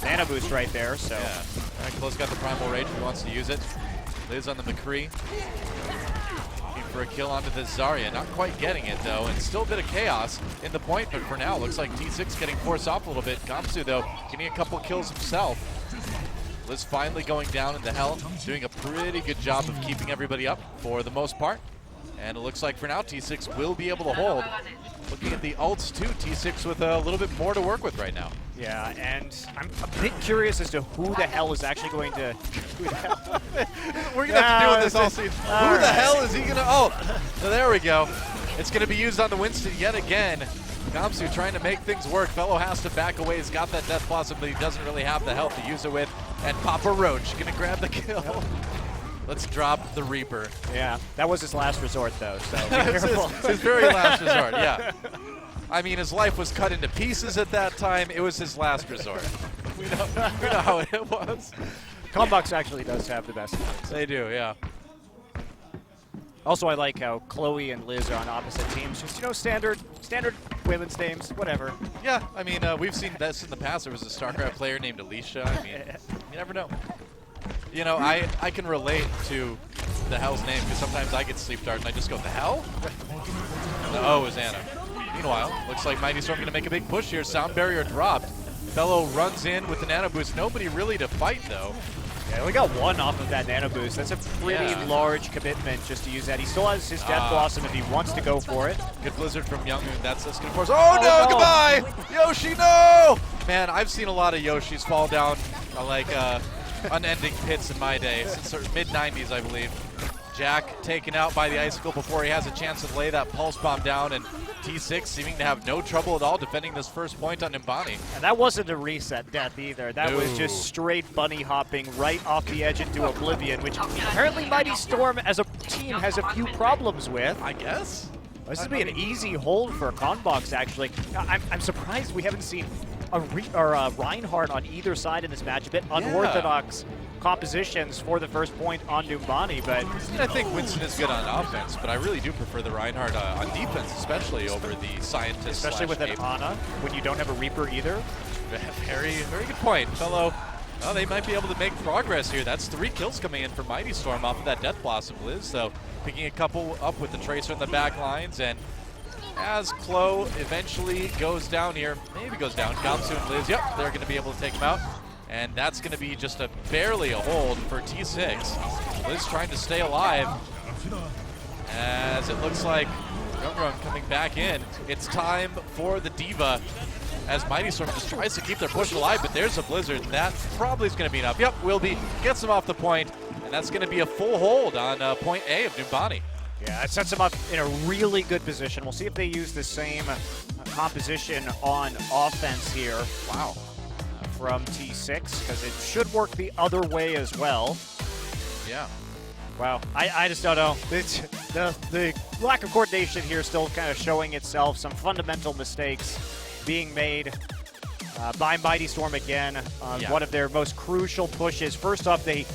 nano boost right there, so. Yeah. All right, Chloe's got the Primal Rage if he wants to use it. Liz on the McCree. Looking for a kill onto the Zarya. Not quite getting it, though. And still a bit of chaos in the point, but for now, looks like T6 getting forced off a little bit. Gamsu, though, getting a couple kills himself. Liz finally going down into Hell, doing a pretty good job of keeping everybody up for the most part. And it looks like for now, T6 will be able to hold. Looking at the ults, too, T6 with a little bit more to work with right now. Yeah, and I'm a bit curious as to who the hell is actually going to... We're going to have to deal with this all season. Who the hell is he going to... Oh, so there we go. It's going to be used on the Winston yet again. Gamsu trying to make things work. Fellow has to back away. He's got that Death Blossom, but he doesn't really have the health to use it with. And Papa Roach going to grab the kill. Let's drop the Reaper. Yeah, that was his last resort, though, so be careful. his very last resort, yeah. I mean, his life was cut into pieces at that time. It was his last resort. We know how it was. Conbox actually does have the best names. They do, yeah. Also, I like how Chloe and Liz are on opposite teams. Just, you know, standard women's names, whatever. Yeah, I mean, we've seen this in the past. There was a StarCraft player named Alicia. I mean, you never know. You know, I can relate to the Hell's name because sometimes I get sleep dart and I just go, the Hell? The O is Anna. Meanwhile, looks like Mighty Storm going to make a big push here. Sound barrier dropped. Fellow runs in with the nano boost. Nobody really to fight, though. Yeah, we got one off of that nano boost. That's a pretty large commitment just to use that. He still has his Death Blossom if he wants to go for it. Good blizzard from Myunghoon. That's going to force. Oh, no, goodbye! Yoshi, no! Man, I've seen a lot of Yoshis fall down like unending pits in my day, since the mid-90s, I believe. Jack taken out by the icicle before he has a chance to lay that pulse bomb down, and T6 seeming to have no trouble at all defending this first point on Nimbani. And that wasn't a reset death either. That was just straight bunny hopping right off the edge into oblivion, which apparently Mighty Storm as a team has a few problems with. I guess. This would be an easy hold for Conbox, actually. I'm surprised we haven't seen a Reinhardt on either side in this match. A bit unorthodox compositions for the first point on Numbani, but... I think Winston is good on offense, but I really do prefer the Reinhardt on defense, especially over the Scientist. Especially with an Ana, when you don't have a Reaper either. Very, very good point, fellow. Well, they might be able to make progress here. That's 3 kills coming in for Mighty Storm off of that Death Blossom, Liz. So picking a couple up with the Tracer in the back lines, and as Chloe eventually goes down here, maybe goes down, Gamsu and Liz, yep, they're going to be able to take him out. And that's going to be just barely a hold for T6. Liz trying to stay alive. As it looks like Youngrun coming back in. It's time for the Diva as Mighty Storm just tries to keep their push alive, but there's a Blizzard. That probably is going to be enough. Yep, Wilby gets him off the point, and that's going to be a full hold on point A of Numbani. Yeah, it sets them up in a really good position. We'll see if they use the same composition on offense here. Wow. From T6, because it should work the other way as well. Yeah. Wow, I just don't know. The lack of coordination here still kind of showing itself. Some fundamental mistakes being made by Mighty Storm again on one of their most crucial pushes. First off, they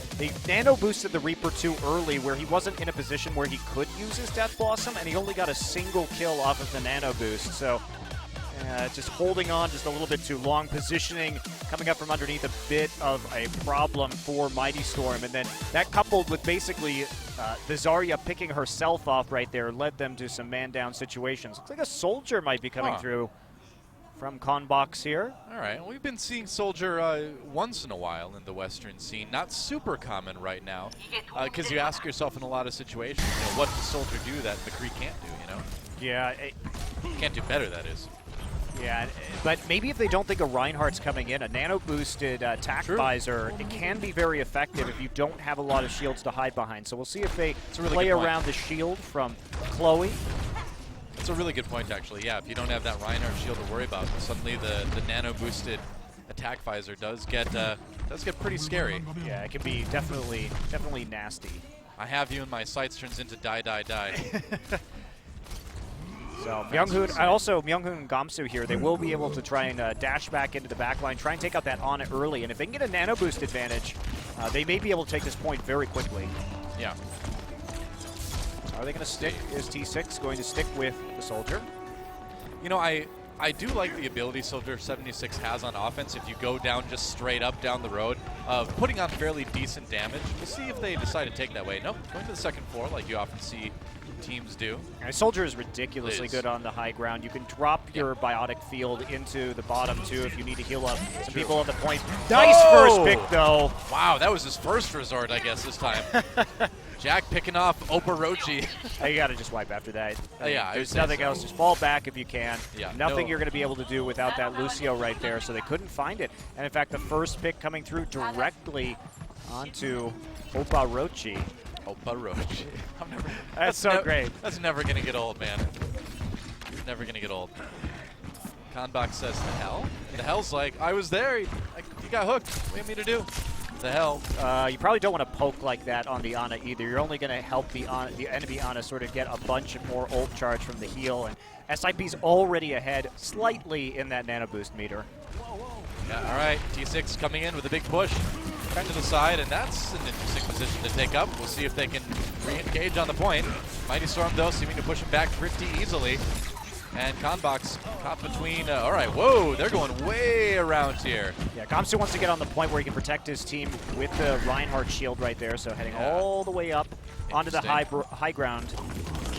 nano boosted the Reaper too early, where he wasn't in a position where he could use his Death Blossom, and he only got a single kill off of the nano boost. So just holding on just a little bit too long. Positioning coming up from underneath, a bit of a problem for Mighty Storm. And then that coupled with basically the Zarya picking herself off right there led them to some man-down situations. Looks like a Soldier might be coming through from Conbox here. All right, we've been seeing Soldier once in a while in the Western scene. Not super common right now, because you ask yourself in a lot of situations, what does Soldier do that McCree can't do, Yeah. Can't do better, that is. Yeah, but maybe if they don't think a Reinhardt's coming in, a nano-boosted attack visor, it can be very effective if you don't have a lot of shields to hide behind. So we'll see if they play around the shield from Chloe. That's a really good point, actually. Yeah, if you don't have that Reinhardt shield to worry about, suddenly the nano-boosted attack visor does get pretty scary. Yeah, it can be definitely nasty. I have you in my sights turns into die, die, die. So Myunghoon and Gamsu here, they will be able to try and dash back into the backline, try and take out that Ana early, and if they can get a nano boost advantage, they may be able to take this point very quickly. Yeah. Are they going to stick? Is T6 going to stick with the Soldier? I do like the ability Soldier 76 has on offense if you go down just straight up down the road of putting on fairly decent damage. We'll see if they decide to take that way. Nope, going to the second floor like you often see teams do. And Soldier is ridiculously good on the high ground. You can drop your biotic field into the bottom too if you need to heal up some people on the point. Nice first pick though. Wow, that was his first resort, I guess, this time. Jack picking off Overwatch. You got to just wipe after that. Yeah, there's nothing else. Just fall back if you can. Yeah, nothing you're going to be able to do without that Lucio right there, so they couldn't find it. And in fact, the first pick coming through directly onto Overwatch. Overwatch. That's so great. That's never going to get old, man. Never going to get old. Conbox says, the hell? The hell's like, I was there. You got hooked. What do you want me to do? The hell? You probably don't want to poke like that on the Ana either. You're only going to help the enemy Ana sort of get a bunch more ult charge from the heal, and SIP's already ahead slightly in that nano boost meter. Yeah, all right, T6 coming in with a big push. Kind to the side, and that's an interesting position to take up. We'll see if they can re-engage on the point. Mighty Storm, though, seeming to push him back pretty easily. And Conbox caught between, all right, whoa, they're going way around here. Yeah, Gamsu wants to get on the point where he can protect his team with the Reinhardt shield right there, so heading all the way up onto the high ground.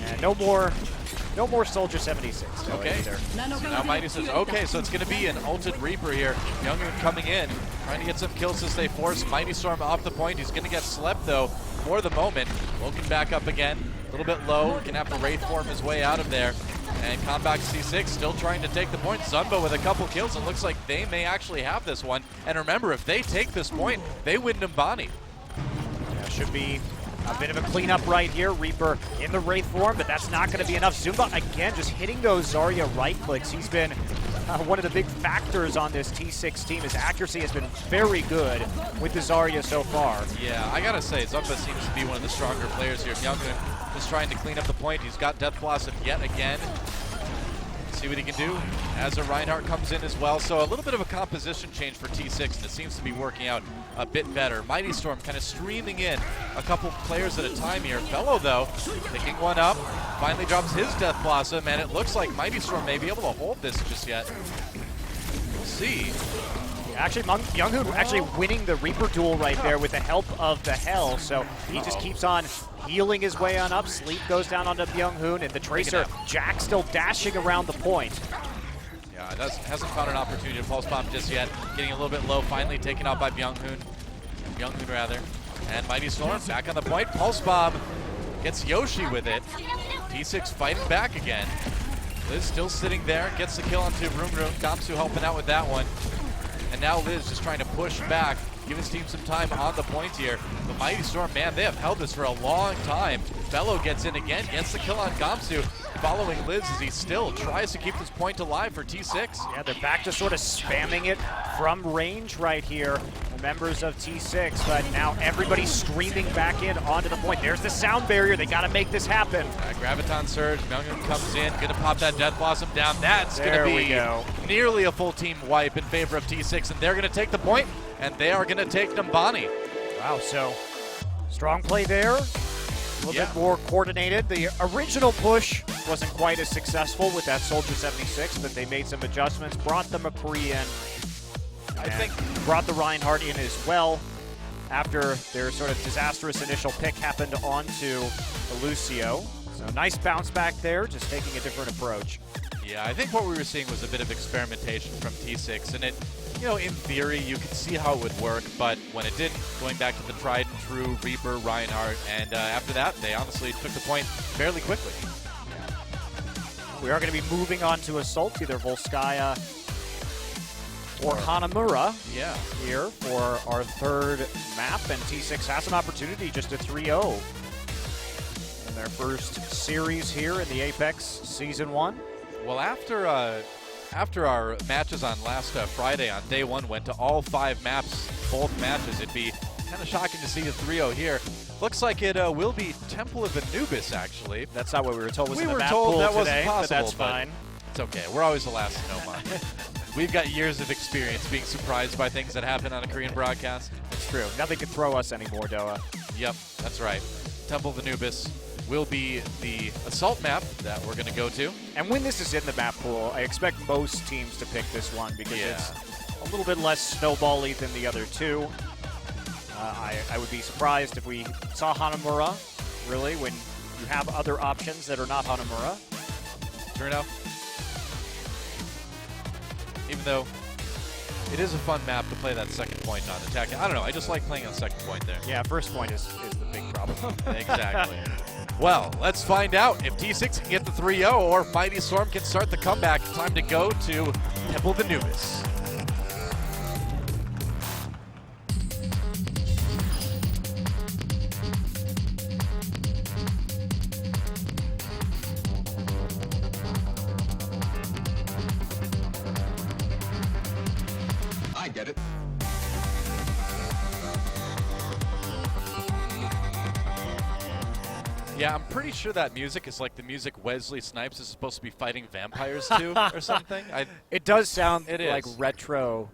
And no more Soldier 76. Okay, so now Mighty says, okay, so it's going to be an ulted Reaper here. Younghoon coming in, trying to get some kills as they force Mighty Storm off the point. He's going to get slept, though, for the moment. Woken back up again, a little bit low. Going to have to Wraith form his way out of there. And Conbox C6 still trying to take the point. Zunba with a couple kills, and looks like they may actually have this one. And remember, if they take this point, they win Numbani. Yeah, should be a bit of a cleanup right here. Reaper in the Wraith form, but that's not going to be enough. Zumba, again, just hitting those Zarya right clicks. He's been one of the big factors on this T6 team. His accuracy has been very good with the Zarya so far. Yeah, I got to say, Zumba seems to be one of the stronger players here. Younghoon just trying to clean up the point. He's got Death Blossom yet again. See what he can do as a Reinhardt comes in as well. So a little bit of a composition change for T6, and it seems to be working out a bit better. Mighty Storm kind of streaming in a couple players at a time here. Fellow, though, picking one up, finally drops his Death Blossom, and it looks like Mighty Storm may be able to hold this just yet. We'll see. Actually, Younghoon actually winning the Reaper duel right there with the help of the Hell, so he just keeps on healing his way on up. Sleep goes down onto Younghoon, and the Tracer, Jack, still dashing around the point. Yeah, hasn't found an opportunity to pulse bomb just yet. Getting a little bit low, finally taken out by Younghoon rather. And Mighty Storm back on the point. Pulse bomb Gets Yoshi with it. T6 fighting back again. Liz still sitting there, gets the kill onto Room. Gamsu helping out with that one. And now Liz just trying to push back, give his team some time on the point here. The Mighty Storm, man, they have held this for a long time. Bello gets in again, gets the kill on Gamsu, following Liz as he still tries to keep this point alive for T6. Yeah, they're back to sort of spamming it from range right here, the members of T6, but now everybody's streaming back in onto the point. There's the sound barrier. They got to make this happen. Graviton Surge, Myunghyun comes in, gonna pop that Death Blossom down. That's gonna be nearly a full team wipe in favor of T6, and they're gonna take the point, and they are gonna take Numbani. Wow, so strong play there. A little bit more coordinated. The original push wasn't quite as successful with that Soldier 76, but they made some adjustments, brought the McCree in, I think brought the Reinhardt in as well after their sort of disastrous initial pick happened onto Lucio. So nice bounce back there, just taking a different approach. Yeah, I think what we were seeing was a bit of experimentation from T6, and it, you know, in theory, you could see how it would work, but when it didn't, going back to the tried and true Reaper, Reinhardt, and after that, they honestly took the point fairly quickly. We are going to be moving on to Assault, either Volskaya or Hanamura here for our third map, and T6 has an opportunity just to 3-0 in their first series here in the Apex Season 1. Well, after our matches on last Friday on day one went to all 5 maps, both matches, it'd be kind of shocking to see the 3-0 here. Looks like it will be Temple of Anubis, actually. That's not what we were told was we in the were map told pool that today, wasn't possible, but that's fine. It's okay. We're always the last to know, Mom. We've got years of experience being surprised by things that happen on a Korean broadcast. It's true. Nothing can throw us anymore, Doa. Yep, that's right. Temple of Anubis will be the assault map that we're going to go to. And when this is in the map pool, I expect most teams to pick this one because it's a little bit less snowball-y than the other two. I would be surprised if we saw Hanamura, really, when you have other options that are not Hanamura. Sure enough. Even though it is a fun map to play that second point on attacking. I don't know, I just like playing on second point there. Yeah, first point is the big problem. Exactly. Well, let's find out if T6 can get the 3-0 or Mighty Storm can start the comeback. Time to go to Temple of Anubis. I get it. Yeah, I'm pretty sure that music is like the music Wesley Snipes is supposed to be fighting vampires to or something. It does sound It like is. retro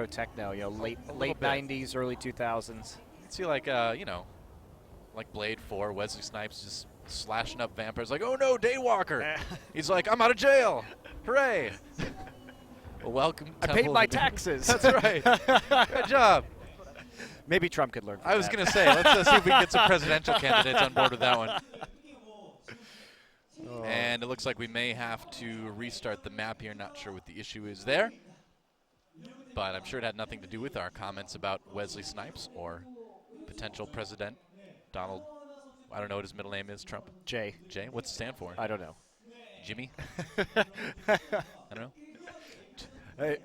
techno, you know, late bit. 90s, early 2000s. See, like, you know, like Blade 4, Wesley Snipes just slashing up vampires like, oh no, Daywalker. He's like, I'm out of jail. Hooray. Well, welcome. I Temple paid of my Anubis. taxes. That's right. Good job. Maybe Trump could learn from I was that. going to say, let's see if we can get some presidential candidates on board with that one. And it looks like we may have to restart the map here. Not sure what the issue is there. But I'm sure it had nothing to do with our comments about Wesley Snipes or potential president Donald. I don't know what his middle name is. Trump? Jay. Jay? What's it stand for? I don't know. Jimmy? I don't know.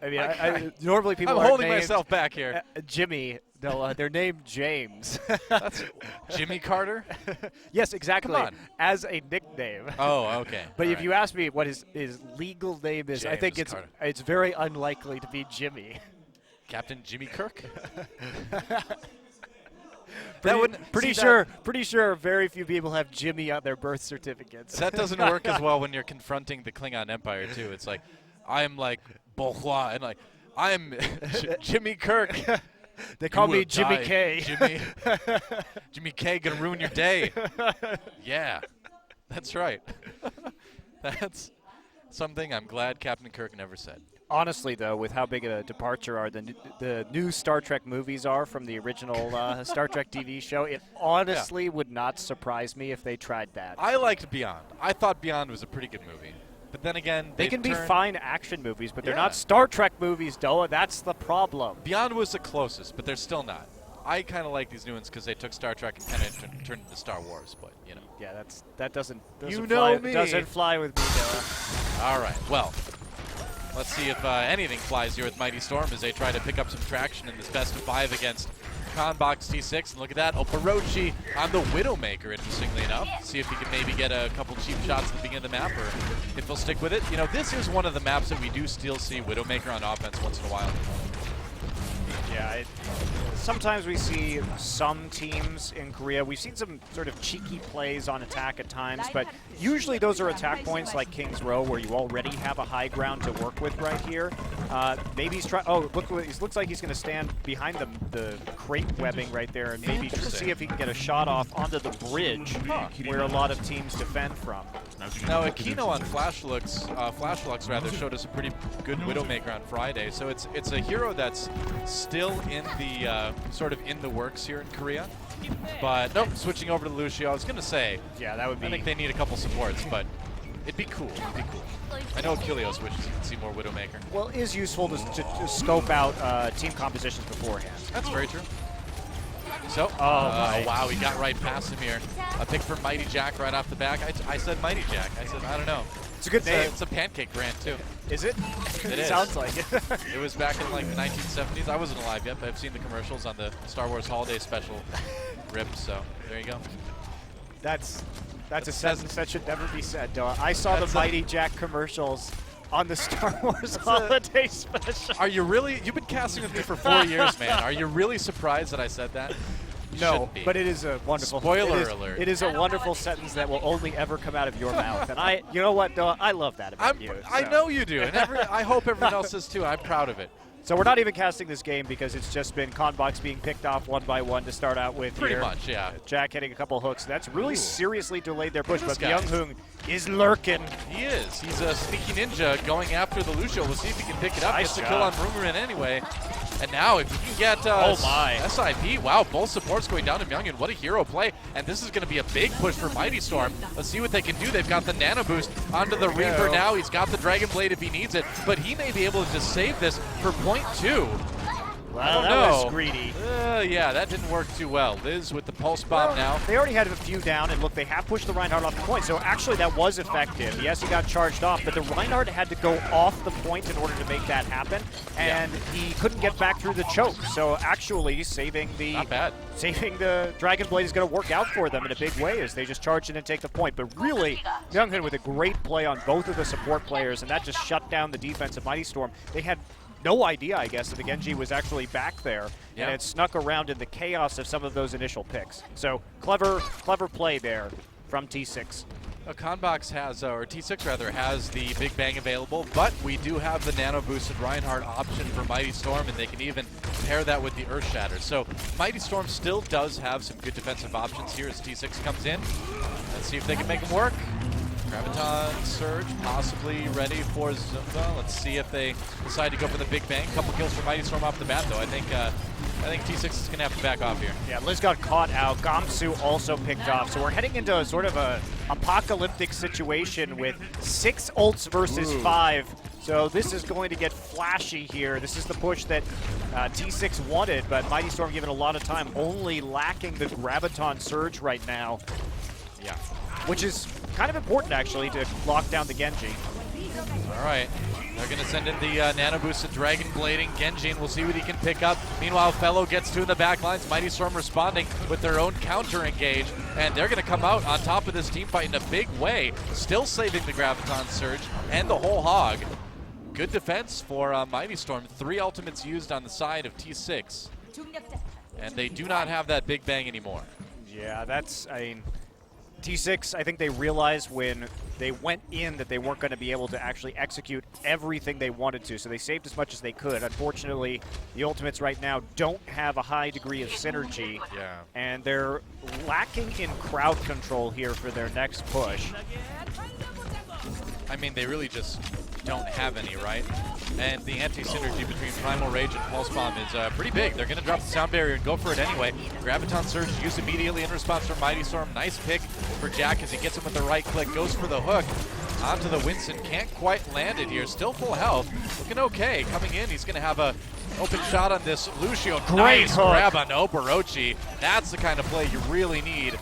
I mean, normally people I'm are holding named, myself back here. Jimmy. They're named James. That's Jimmy Carter? Yes, exactly. Come on. As a nickname. Oh, okay. But All if right. you ask me what his legal name is, I think James it's Carter. very unlikely to be Jimmy. Captain Jimmy Kirk? Pretty sure very few people have Jimmy on their birth certificates. That doesn't work as well when you're confronting the Klingon Empire, too. It's like, I'm like Bohua, and like, I'm Jimmy Kirk. They call You me will Jimmy die, K. Jimmy K gonna ruin your day. Yeah, that's right. That's something I'm glad Captain Kirk never said. Honestly, though, with how big a departure the new Star Trek movies are from the original Star Trek TV show, it honestly would not surprise me if they tried that. I liked Beyond. I thought Beyond was a pretty good movie. But then again, They can be fine action movies, but they're Yeah. not Star Trek movies, Doa. That's the problem. Beyond was the closest, but they're still not. I kind of like these new ones because they took Star Trek and kind of turned into Star Wars, but you know. Yeah, that doesn't You fly, know me. doesn't fly with me, Noah. All right, well, let's see if anything flies here with Mighty Storm as they try to pick up some traction in this best of 5 against Conbox T6. And look at that, OVERWATCH on the Widowmaker, interestingly enough. See if he can maybe get a couple cheap shots at the beginning of the map, or if he'll stick with it. You know, this is one of the maps that we do still see Widowmaker on offense once in a while. Yeah, sometimes we see some teams in Korea. We've seen some sort of cheeky plays on attack at times, but usually those are attack points like King's Row where you already have a high ground to work with right here. Maybe he's trying. Oh, look! It looks like he's going to stand behind the crate webbing right there, and maybe just see if he can get a shot off onto the bridge where a lot of teams defend from. Now, Aquino on Flash Lux rather showed us a pretty good Widowmaker on Friday, so it's a hero that's still in the sort of in the works here in Korea. But nope, switching over to Lucio. I was gonna say, Yeah, that would be. I think they need a couple supports, but it'd be cool. It'd be cool. I know Achilleos wishes he could see more Widowmaker. Well, it is useful to scope out team compositions beforehand. That's very true. So, my. wow, he got right past him here. A pick for Mighty Jack right off the back. I said Mighty Jack. I said, I don't know. It's a good name. It's a pancake brand, too. Is it? It is. Sounds like it. It was back in like the 1970s. I wasn't alive yet, but I've seen the commercials on the Star Wars Holiday Special rip, so there you go. That's a sentence that should never be said, Noah. I saw the Mighty Jack commercials on the Star Wars Holiday Special. Are you really? You've been casting with me for 4 years, man. Are you really surprised that I said that? You No, shouldn't be. but it is a wonderful. Spoiler alert. It is a wonderful sentence that will only ever come out of your mouth, and you know what, Noah? I love that about you. I so. know you do, and I hope everyone else does too. I'm proud of it. So we're not even casting this game because it's just been Conbox being picked off one by one to start out with. Pretty here. much, yeah. Jack hitting a couple hooks. That's really seriously delayed their push, Look but at the this Young Hung is lurking. He is. He's a sneaky ninja going after the Lucio. We'll see if he can pick it up. Nice Gets a kill on job. Rumorin anyway. And now if you can get Oh my. SIP, wow, both supports going down to Myunghyun. What a hero play. And this is going to be a big push for Mighty Storm. Let's see what they can do. They've got the Nano Boost onto the Reaper now. He's got the Dragon Blade if he needs it. But he may be able to just save this for point 2. Well, that that was was greedy. Yeah, that didn't work too well. Liz with the Pulse Bomb now. They already had a few down, and look, they have pushed the Reinhardt off the point, so actually that was effective. Yes, he got charged off, but the Reinhardt had to go off the point in order to make that happen, and he couldn't get back through the choke. So actually, saving Not bad. the Dragon Blade is going to work out for them in a big way as they just charge in and take the point. But really, Myunghyun with a great play on both of the support players, and that just shut down the defense of Mighty Storm. They had no idea, I guess, that the Genji was actually back there, and it snuck around in the chaos of some of those initial picks. So clever play there from T6. Conbox has, or T6 rather, has the Big Bang available, but we do have the Nano Boosted Reinhardt option for Mighty Storm, and they can even pair that with the Earth Shatter. So Mighty Storm still does have some good defensive options here as T6 comes in. Let's see if they can make them work. Graviton Surge possibly ready for Zumba. Let's see if they decide to go for the Big Bang. Couple kills for Mighty Storm off the bat, though. I think T6 is going to have to back off here. Yeah, Liz got caught out. Gamsu also picked off. So we're heading into a sort of a apocalyptic situation with 6 ults versus 5. So this is going to get flashy here. This is the push that T6 wanted, but Mighty Storm given a lot of time, only lacking the Graviton Surge right now. Yeah. Which is kind of important, actually, to lock down the Genji. All right. They're going to send in the Nano Boosted Dragon Blading Genji, and we'll see what he can pick up. Meanwhile, Fellow gets 2 in the back lines. Mighty Storm responding with their own counter engage, and they're going to come out on top of this team fight in a big way, still saving the Graviton Surge and the whole hog. Good defense for Mighty Storm. 3 ultimates used on the side of T6, and they do not have that Big Bang anymore. Yeah, T6, I think they realized when they went in that they weren't going to be able to actually execute everything they wanted to, so they saved as much as they could. Unfortunately, the ultimates right now don't have a high degree of synergy, and they're lacking in crowd control here for their next push. I mean, they really just don't have any, right? And the anti-synergy between Primal Rage and Pulse Bomb is pretty big. They're going to drop the sound barrier and go for it anyway. Graviton Surge used immediately in response from Mighty Storm. Nice pick for Jack as he gets him with the right click, goes for the hook. onto the Winston. Can't quite land it here. Still full health. Looking okay. Coming in, he's going to have a open shot on this Lucio. Great Nice hook. grab on Oborochi. That's the kind of play you really need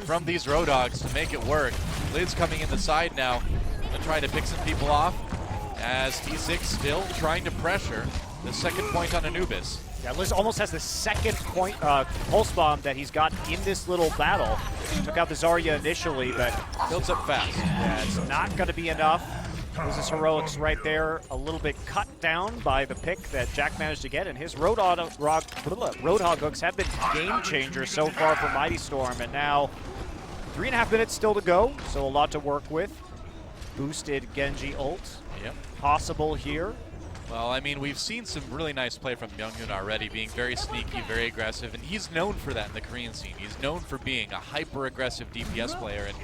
from these Roadhogs to make it work. Liz coming in the side now to try to pick some people off as T6 still trying to pressure the second point on Anubis. Yeah, Liz almost has the second point pulse bomb that he's got in this little battle. Took out the Zarya initially, but Builds up fast. yeah, it's not going to be enough. Liz's heroics right there, a little bit cut down by the pick that Jack managed to get, and his Roadhog hooks have been game changers so far for Mighty Storm, and now 3.5 minutes still to go, so a lot to work with. Boosted Genji ult, Yep. possible here. Well, I mean, we've seen some really nice play from Myunghyun already, being very sneaky, very aggressive, and he's known for that in the Korean scene. He's known for being a hyper-aggressive DPS player, and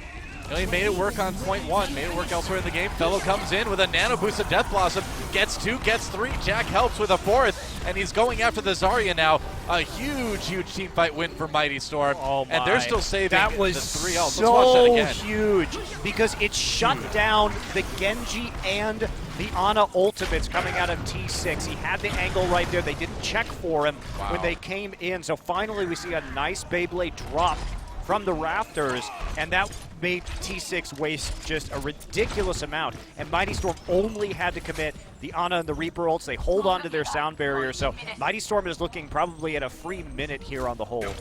you know, he made it work on point one, made it work elsewhere in the game. Fellow comes in with a nano boost of Death Blossom, gets 2, gets 3. Jack helps with a 4th, and he's going after the Zarya now. A huge, huge team fight win for Mighty Storm, Oh my. and they're still saving that was the 3 else. so Let's watch that again. huge because it shut down the Genji and the Ana ultimates coming out of T6. He had the angle right there. They didn't check for him Wow. when they came in. So finally we see a nice Beyblade drop from the rafters, and that made T6 waste just a ridiculous amount. And Mighty Storm only had to commit the Ana and the Reaper ults. They hold on to their sound barrier, so Mighty Storm is looking probably at a free minute here on the hold.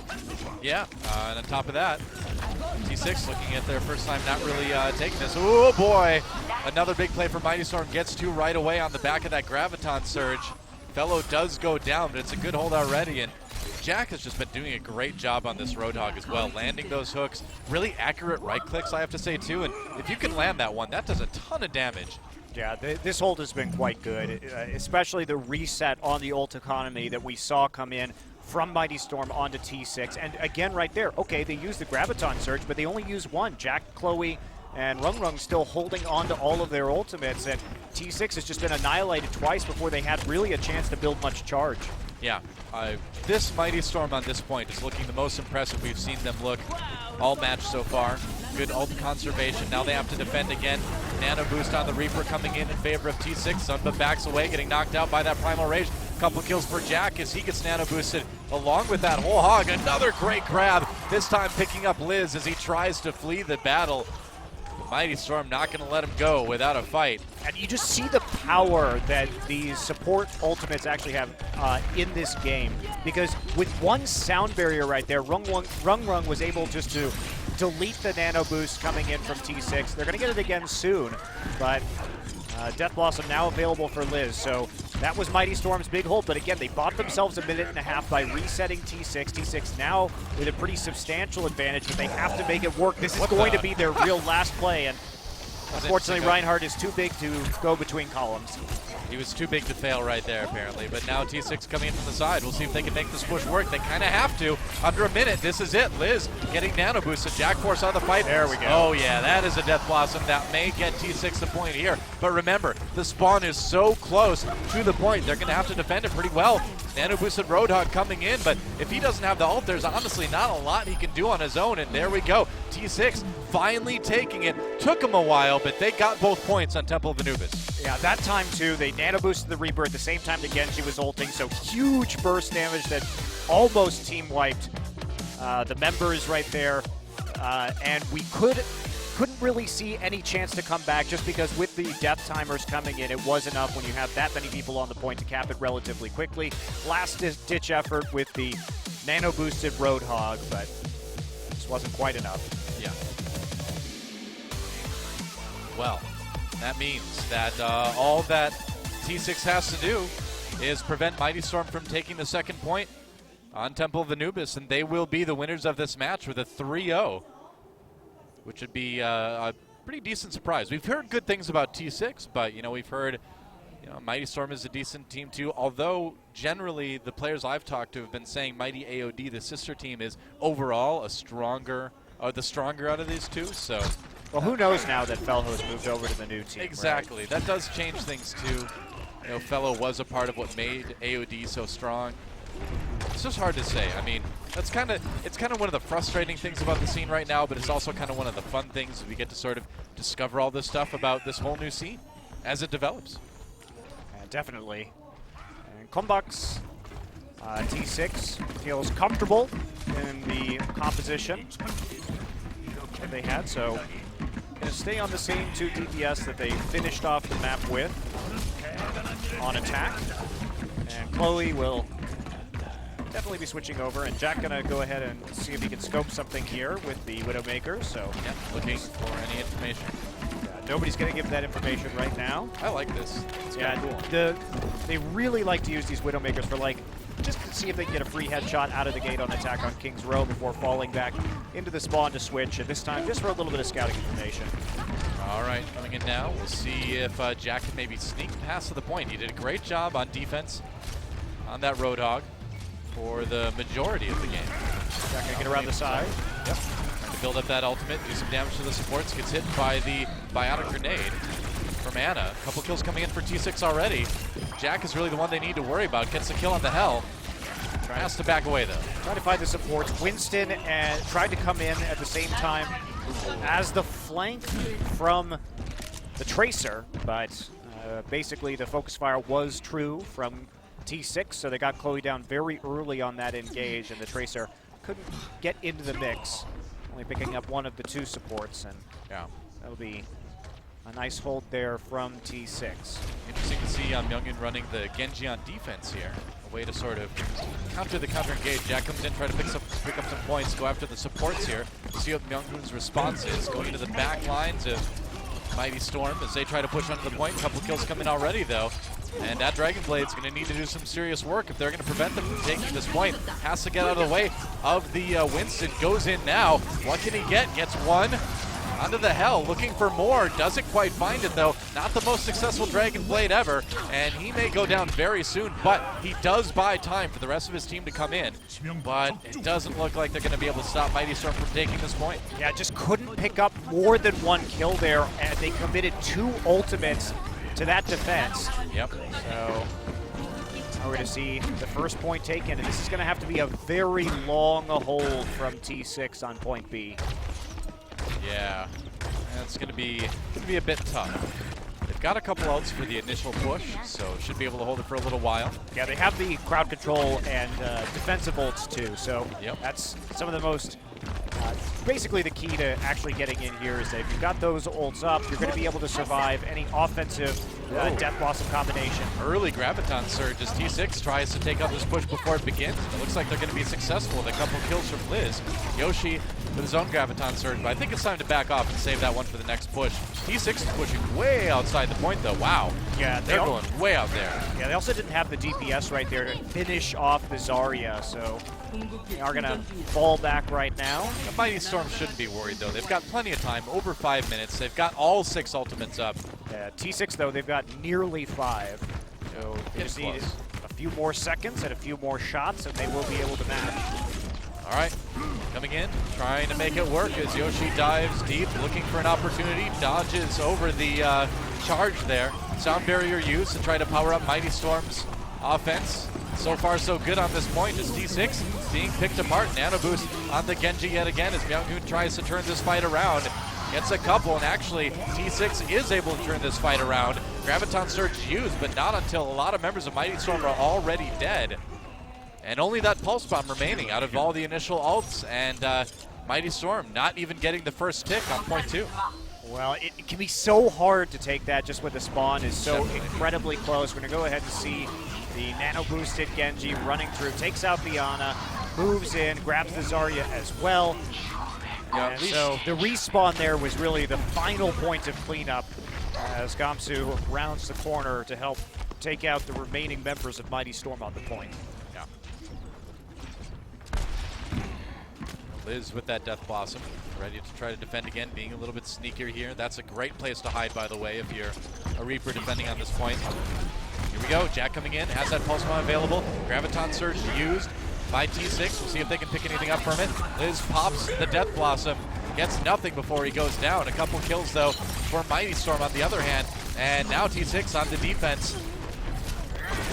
Yeah, and on top of that, T6 looking at their first time not really taking this. Oh boy, another big play for Mighty Storm. Gets 2 right away on the back of that Graviton surge. Fellow does go down, but it's a good hold already, and Jack has just been doing a great job on this Roadhog as well, landing those hooks. Really accurate right clicks, I have to say, too, and if you can land that one, that does a ton of damage. Yeah, this hold has been quite good, especially the reset on the ult economy that we saw come in from Mighty Storm onto T6. And again, right there, okay, they used the Graviton Surge, but they only used one. Jack, Chloe, and Rung still holding on to all of their ultimates, and T6 has just been annihilated twice before they had really a chance to build much charge. Yeah, this Mighty Storm on this point is looking the most impressive we've seen them look all match so far. Good ult conservation. Now they have to defend again. Nano boost on the Reaper coming in favor of T6. Sunba backs away, getting knocked out by that Primal Rage. Couple kills for Jack as he gets nano boosted along with that whole hog. Another great grab, this time picking up Liz as he tries to flee the battle. Mighty Storm not going to let him go without a fight. And you just see the power that these support ultimates actually have in this game. Because with one sound barrier right there, Rung was able just to delete the nano boost coming in from T6. They're going to get it again soon, but Death Blossom now available for Liz. So that was Mighty Storm's big hold, but again, they bought themselves a minute and a half by resetting T6. T6 now with a pretty substantial advantage, but they have to make it work. This is going to be their real last play, and unfortunately Reinhardt is too big to go between columns. He was too big to fail right there, apparently. But now T6 coming in from the side. We'll see if they can make this push work. They kind of have to. Under a minute, this is it. Liz getting nano boosted. Jack Force on the fight. There we go. Oh, yeah, that is a Death Blossom. That may get T6 the point here. But remember, the spawn is so close to the point. They're going to have to defend it pretty well. Nano boosted Roadhog coming in. But if he doesn't have the ult, there's honestly not a lot he can do on his own. And there we go. T6 finally taking it. Took him a while, but they got both points on Temple of Anubis. Yeah, that time too, they nano boosted the Reaper at the same time that Genji was ulting, so huge burst damage that almost team wiped the members right there, and we couldn't really see any chance to come back just because with the death timers coming in, it was enough when you have that many people on the point to cap it relatively quickly. Last ditch effort with the nano boosted Roadhog, but just wasn't quite enough. Yeah. Well, that means that all that T6 has to do is prevent Mighty Storm from taking the second point on Temple of Anubis, and they will be the winners of this match with a 3-0, which would be a pretty decent surprise. We've heard good things about T6, but we've heard Mighty Storm is a decent team too, although generally the players I've talked to have been saying Mighty AOD, the sister team, is overall the stronger out of these two. So. Well, who knows now that Fellow has moved over to the new team, Exactly. right? That does change things, too. Fellow was a part of what made AOD so strong. It's just hard to say. I mean, it's kind of one of the frustrating things about the scene right now, but it's also kind of one of the fun things. We get to sort of discover all this stuff about this whole new scene as it develops. Definitely. And Conbox, T6 feels comfortable in the composition that they had, so going to stay on the same 2 DPS that they finished off the map with on attack. And Chloe will definitely be switching over, and Jack going to go ahead and see if he can scope something here with the Widowmaker. So yeah, looking for any information. Nobody's going to give that information right now. I like this. It's yeah, cool. They really like to use these Widowmakers for like just to see if they can get a free headshot out of the gate on attack on King's Row before falling back into the spawn to switch, and this time just for a little bit of scouting information. All right, coming in now. We'll see if Jack can maybe sneak past to the point. He did a great job on defense on that Roadhog for the majority of the game. Jack gonna get around the side. Yep. Trying to build up that ultimate, do some damage to the supports. Gets hit by the Bionic Grenade from Ana. A couple kills coming in for T6 already. Jack is really the one they need to worry about. Gets the kill on the Hell. Has to back away, though. Trying to find the supports. Winston and tried to come in at the same time as the flank from the Tracer, but basically the focus fire was true from T6, so they got Chloe down very early on that engage, and the Tracer couldn't get into the mix, only picking up one of the 2 supports, and yeah, that'll be a nice hold there from T6. Interesting to see Myungun running the Genji on defense here. A way to sort of counter the counter engage. Jack comes in, try to pick up some points, go after the supports here. See what Myungun's response is. Going into the back lines of Mighty Storm as they try to push onto the point. A couple kills coming already, though. And that Dragonblade's going to need to do some serious work if they're going to prevent them from taking this point. Has to get out of the way of the Winston. Goes in now. What can he get? Gets one. Onto the Hell, looking for more. Doesn't quite find it, though. Not the most successful Dragonblade ever. And he may go down very soon, but he does buy time for the rest of his team to come in. But it doesn't look like they're going to be able to stop Mighty Storm from taking this point. Yeah, just couldn't pick up more than 1 kill there, and they committed 2 ultimates to that defense. Yep. So we're going to see the first point taken, and this is going to have to be a very long hold from T6 on point B. Yeah, that's going to be a bit tough. They've got a couple ults for the initial push, so should be able to hold it for a little while. Yeah, they have the crowd control and defensive ults too, so yep, that's some of the most, basically the key to actually getting in here is that if you've got those ults up, you're going to be able to survive any offensive Death Blossom combination. Early Graviton Surge as T6 tries to take out this push before it begins. It looks like they're going to be successful with a couple kills from Liz. Yoshi with his own Graviton Surge, but I think it's time to back off and save that one for the next push. T6 is pushing way outside the point, though. Wow. Yeah, they're going way out there. Yeah, they also didn't have the DPS right there to finish off the Zarya, so they are going to fall back right now. The Mighty Storm shouldn't be worried, though. They've got plenty of time, over 5 minutes. They've got all 6 ultimates up. T6, though, they've got nearly 5. So they just need a few more seconds and a few more shots, and they will be able to match. All right, coming in, trying to make it work as Yoshi dives deep, looking for an opportunity, dodges over the charge there. Sound barrier used to try to power up Mighty Storm's offense. So far, so good on this point as T6 being picked apart. Nano boost on the Genji yet again as Myungun tries to turn this fight around. Gets a couple, and actually T6 is able to turn this fight around. Graviton Surge used, but not until a lot of members of Mighty Storm are already dead. And only that Pulse Bomb remaining out of all the initial ults, and Mighty Storm not even getting the first tick on point 2. Well, it can be so hard to take that just when the spawn is so incredibly close. We're going to go ahead and see the nano-boosted Genji running through, takes out the Ana, moves in, grabs the Zarya as well. Yeah, and so the respawn there was really the final point of cleanup as Gamsu rounds the corner to help take out the remaining members of Mighty Storm on the point. Yeah. Liz with that Death Blossom, ready to try to defend again, being a little bit sneakier here. That's a great place to hide, by the way, if you're a Reaper defending on this point. Here we go, Jack coming in, has that Pulse Bomb available. Graviton Surge used by T6. We'll see if they can pick anything up from it. Liz pops the Death Blossom, gets nothing before he goes down. A couple kills, though, for Mighty Storm on the other hand. And now T6 on the defense.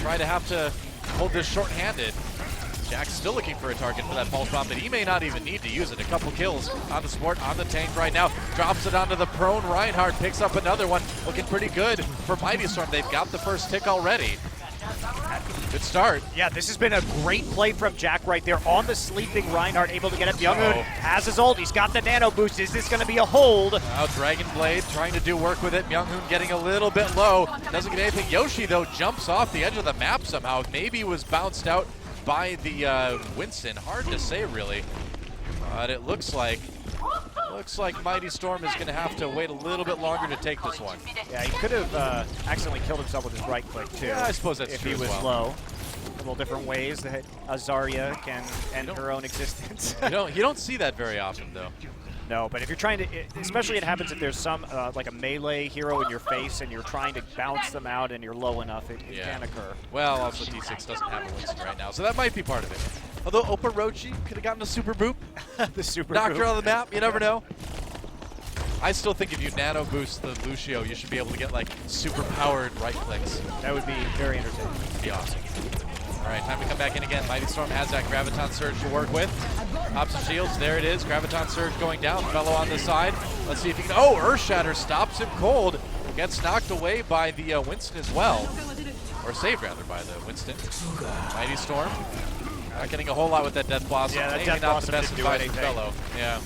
Try to have to hold this short-handed. Jack's still looking for a target for that pulse bomb, but he may not even need to use it. A couple kills on the sport, on the tank right now. Drops it onto the prone Reinhardt, picks up another one. Looking pretty good for Mighty Storm. They've got the first tick already. Good start. Yeah, this has been a great play from Jack right there on the sleeping Reinhardt, able to get up. Younghoon has his ult. He's got the nano boost. Is this going to be a hold? Now Dragon Blade trying to do work with it. Myunghoon getting a little bit low. Doesn't get anything. Yoshi, though, jumps off the edge of the map somehow. Maybe was bounced out by the Winston. Hard to say, really. But it looks like Mighty Storm is going to have to wait a little bit longer to take this one. Yeah, he could have accidentally killed himself with his right click, too. Yeah, I suppose that's if true he as was well. low. A little different ways that Azaria can end her own existence. You don't see that very often, though. No, but if you're trying to, especially it happens if there's some, like a melee hero in your face and you're trying to bounce them out and you're low enough, it can occur. Well, also T6 doesn't have a Winston right now, so that might be part of it. Although OVERWATCH could have gotten a super boop. The super Knocked her boop. on the map, you never know. I still think if you nano boost the Lucio, you should be able to get like super powered right clicks. That would be very entertaining. It'd be awesome. All right, time to come back in again. Mighty Storm has that Graviton Surge to work with. Pops and shields, there it is. Graviton Surge going down, fellow on the side. Let's see if he can, oh, Earth Shatter stops him cold. Gets knocked away by the Winston as well. Or saved rather by the Winston. Mighty Storm. Not getting a whole lot with that Death Blossom. Yeah, that Maybe Death not Blossom the best didn't do advice from anything. fellow. Yeah.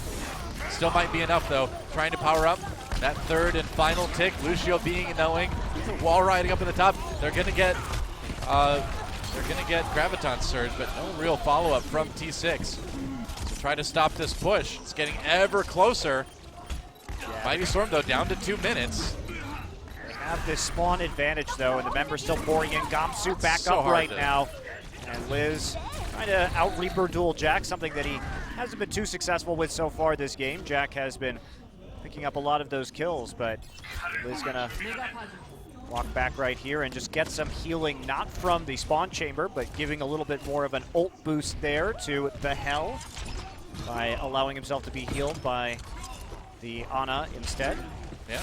Still might be enough though. Trying to power up that third and final tick. Lucio being knowing. Wall riding up in the top. They're gonna get Graviton Surge, but no real follow-up from T6. So try to stop this push. It's getting ever closer. Yeah. Mighty Storm though down to 2 minutes. They have this spawn advantage though, and the members still pouring in. Gamsu back So up hard right to- now. And Liz trying to out-Reaper duel Jack, something that he hasn't been too successful with so far this game. Jack has been picking up a lot of those kills, but Liz gonna walk back right here and just get some healing, not from the spawn chamber, but giving a little bit more of an ult boost there to the Hell by allowing himself to be healed by the Ana instead. Yeah.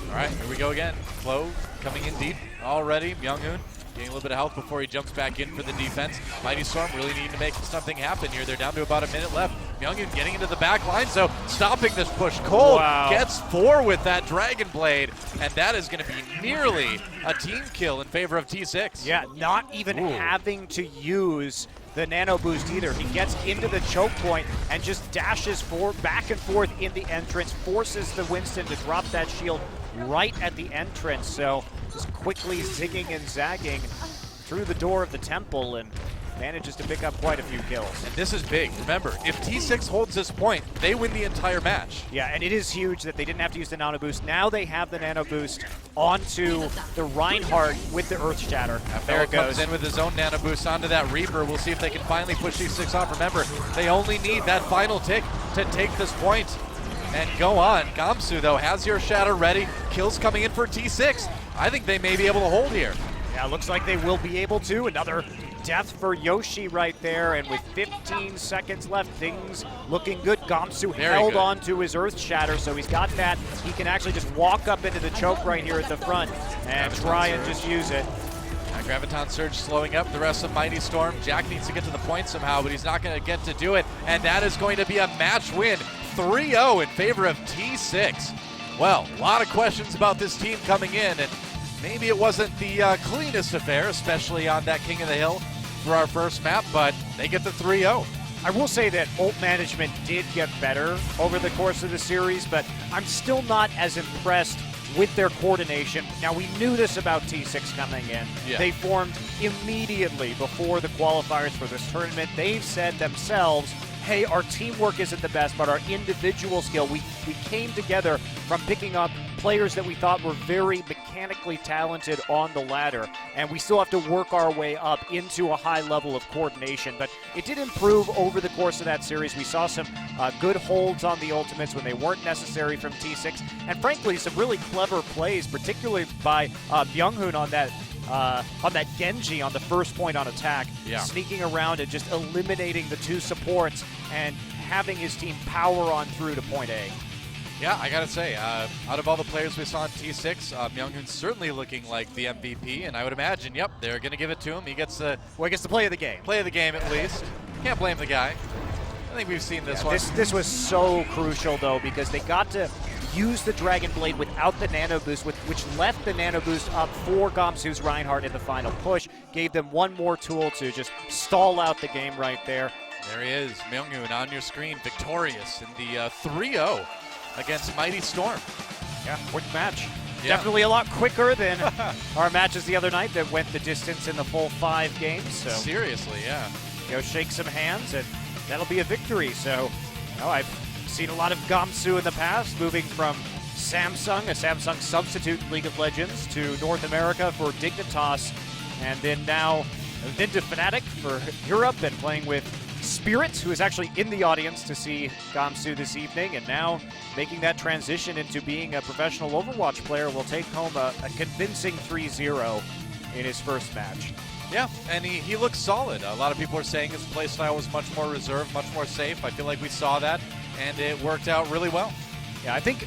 All right, here we go again. Flo coming in deep already. Myunghoon getting a little bit of health before he jumps back in for the defense. Mighty Storm really needing to make something happen here. They're down to about a minute left. Myunghoon getting into the back line, so stopping this push. Cold gets 4 with that Dragon Blade, and that is going to be nearly a team kill in favor of T6. Yeah, not even having to use the nano boost either. He gets into the choke point and just dashes back and forth in the entrance, forces the Winston to drop that shield right at the entrance. So just quickly zigging and zagging through the door of the temple and manages to pick up quite a few kills. And this is big. Remember, if T6 holds this point, they win the entire match. Yeah, and it is huge that they didn't have to use the nano boost. Now they have the nano boost onto the Reinhardt with the Earth Shatter. There it comes goes. in with his own nano boost onto that Reaper. We'll see if they can finally push these 6 off. Remember, they only need that final tick to take this point and go on. Gamsu, though, has your Shatter ready. Kills coming in for T6. I think they may be able to hold here. Yeah, looks like they will be able to. Another death for Yoshi right there, and with 15 seconds left, things looking good. Gamsu held on to his Earth Shatter, so he's got that. He can actually just walk up into the choke right here at the front and try and just use it. Graviton Surge slowing up the rest of Mighty Storm. Jack needs to get to the point somehow, but he's not going to get to do it, and that is going to be a match win. 3-0 in favor of T6. Well, a lot of questions about this team coming in, and maybe it wasn't the cleanest affair, especially on that King of the Hill for our first map, but they get the 3-0. I will say that ult management did get better over the course of the series, but I'm still not as impressed with their coordination. Now, we knew this about T6 coming in. Yeah. They formed immediately before the qualifiers for this tournament. They've said themselves, hey, our teamwork isn't the best, but our individual skill, we came together from picking up players that we thought were very mechanically talented on the ladder, and we still have to work our way up into a high level of coordination. But it did improve over the course of that series. We saw some good holds on the ultimates when they weren't necessary from T6, and frankly, some really clever plays, particularly by Myunghoon on that Genji on the first point on attack, sneaking around and just eliminating the 2 supports and having his team power on through to point A. Yeah, I gotta say, out of all the players we saw in T6, Myung-hoon's certainly looking like the MVP, and I would imagine, yep, they're gonna give it to him. He gets the play of the game. Play of the game at least. Can't blame the guy. I think we've seen this one. This was so crucial though, because they got to use the Dragon Blade without the Nano Boost, which left the Nano Boost up for Gamsu's Reinhardt in the final push. Gave them one more tool to just stall out the game right there. There he is, Myung-hoon on your screen, victorious in the 3-0 against Mighty Storm. Yeah, quick match. Yeah. Definitely a lot quicker than our matches the other night that went the distance in the full 5 games. So Seriously, yeah. shake some hands, and that'll be a victory. So, I've seen a lot of Gamsu in the past, moving from Samsung, a Samsung substitute in League of Legends, to North America for Dignitas, and then now been to Fnatic for Europe and playing with Spirit, who is actually in the audience to see Gamsu this evening, and now making that transition into being a professional Overwatch player, will take home a convincing 3-0 in his first match. Yeah, and he looks solid. A lot of people are saying his playstyle was much more reserved, much more safe. I feel like we saw that, and it worked out really well. Yeah, I think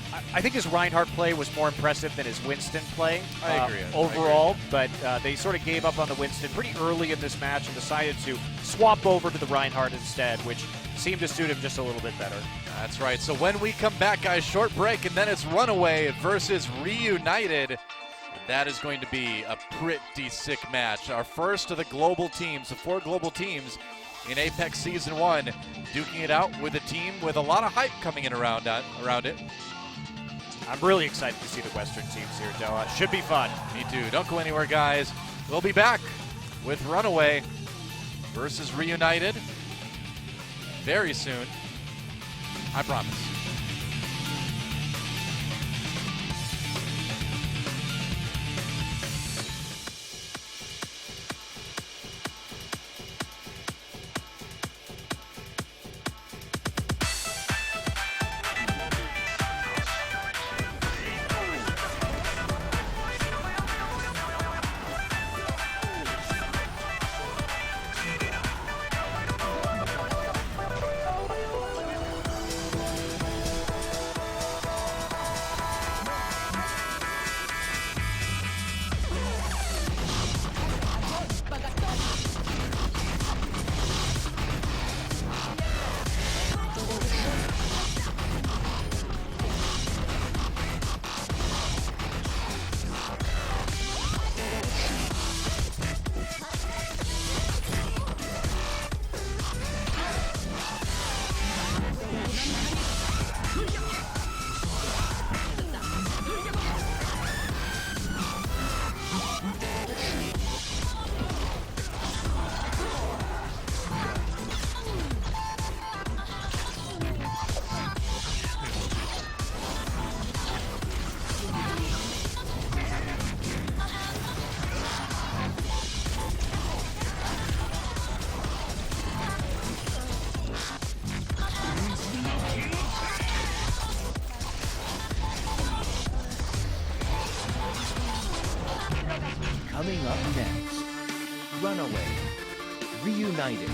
his Reinhardt play was more impressive than his Winston play. I agree. Overall, but they sort of gave up on the Winston pretty early in this match and decided to swap over to the Reinhardt instead, which seemed to suit him just a little bit better. That's right. So when we come back, guys, short break, and then it's Runaway versus Reunited. That is going to be a pretty sick match. Our first of the global teams, the 4 global teams in Apex Season 1, duking it out with a team with a lot of hype coming in around it. I'm really excited to see the Western teams here, Doa. Should be fun. Me too. Don't go anywhere, guys. We'll be back with Runaway versus Reunited very soon. I promise. Coming up next, Runaway, Reunited.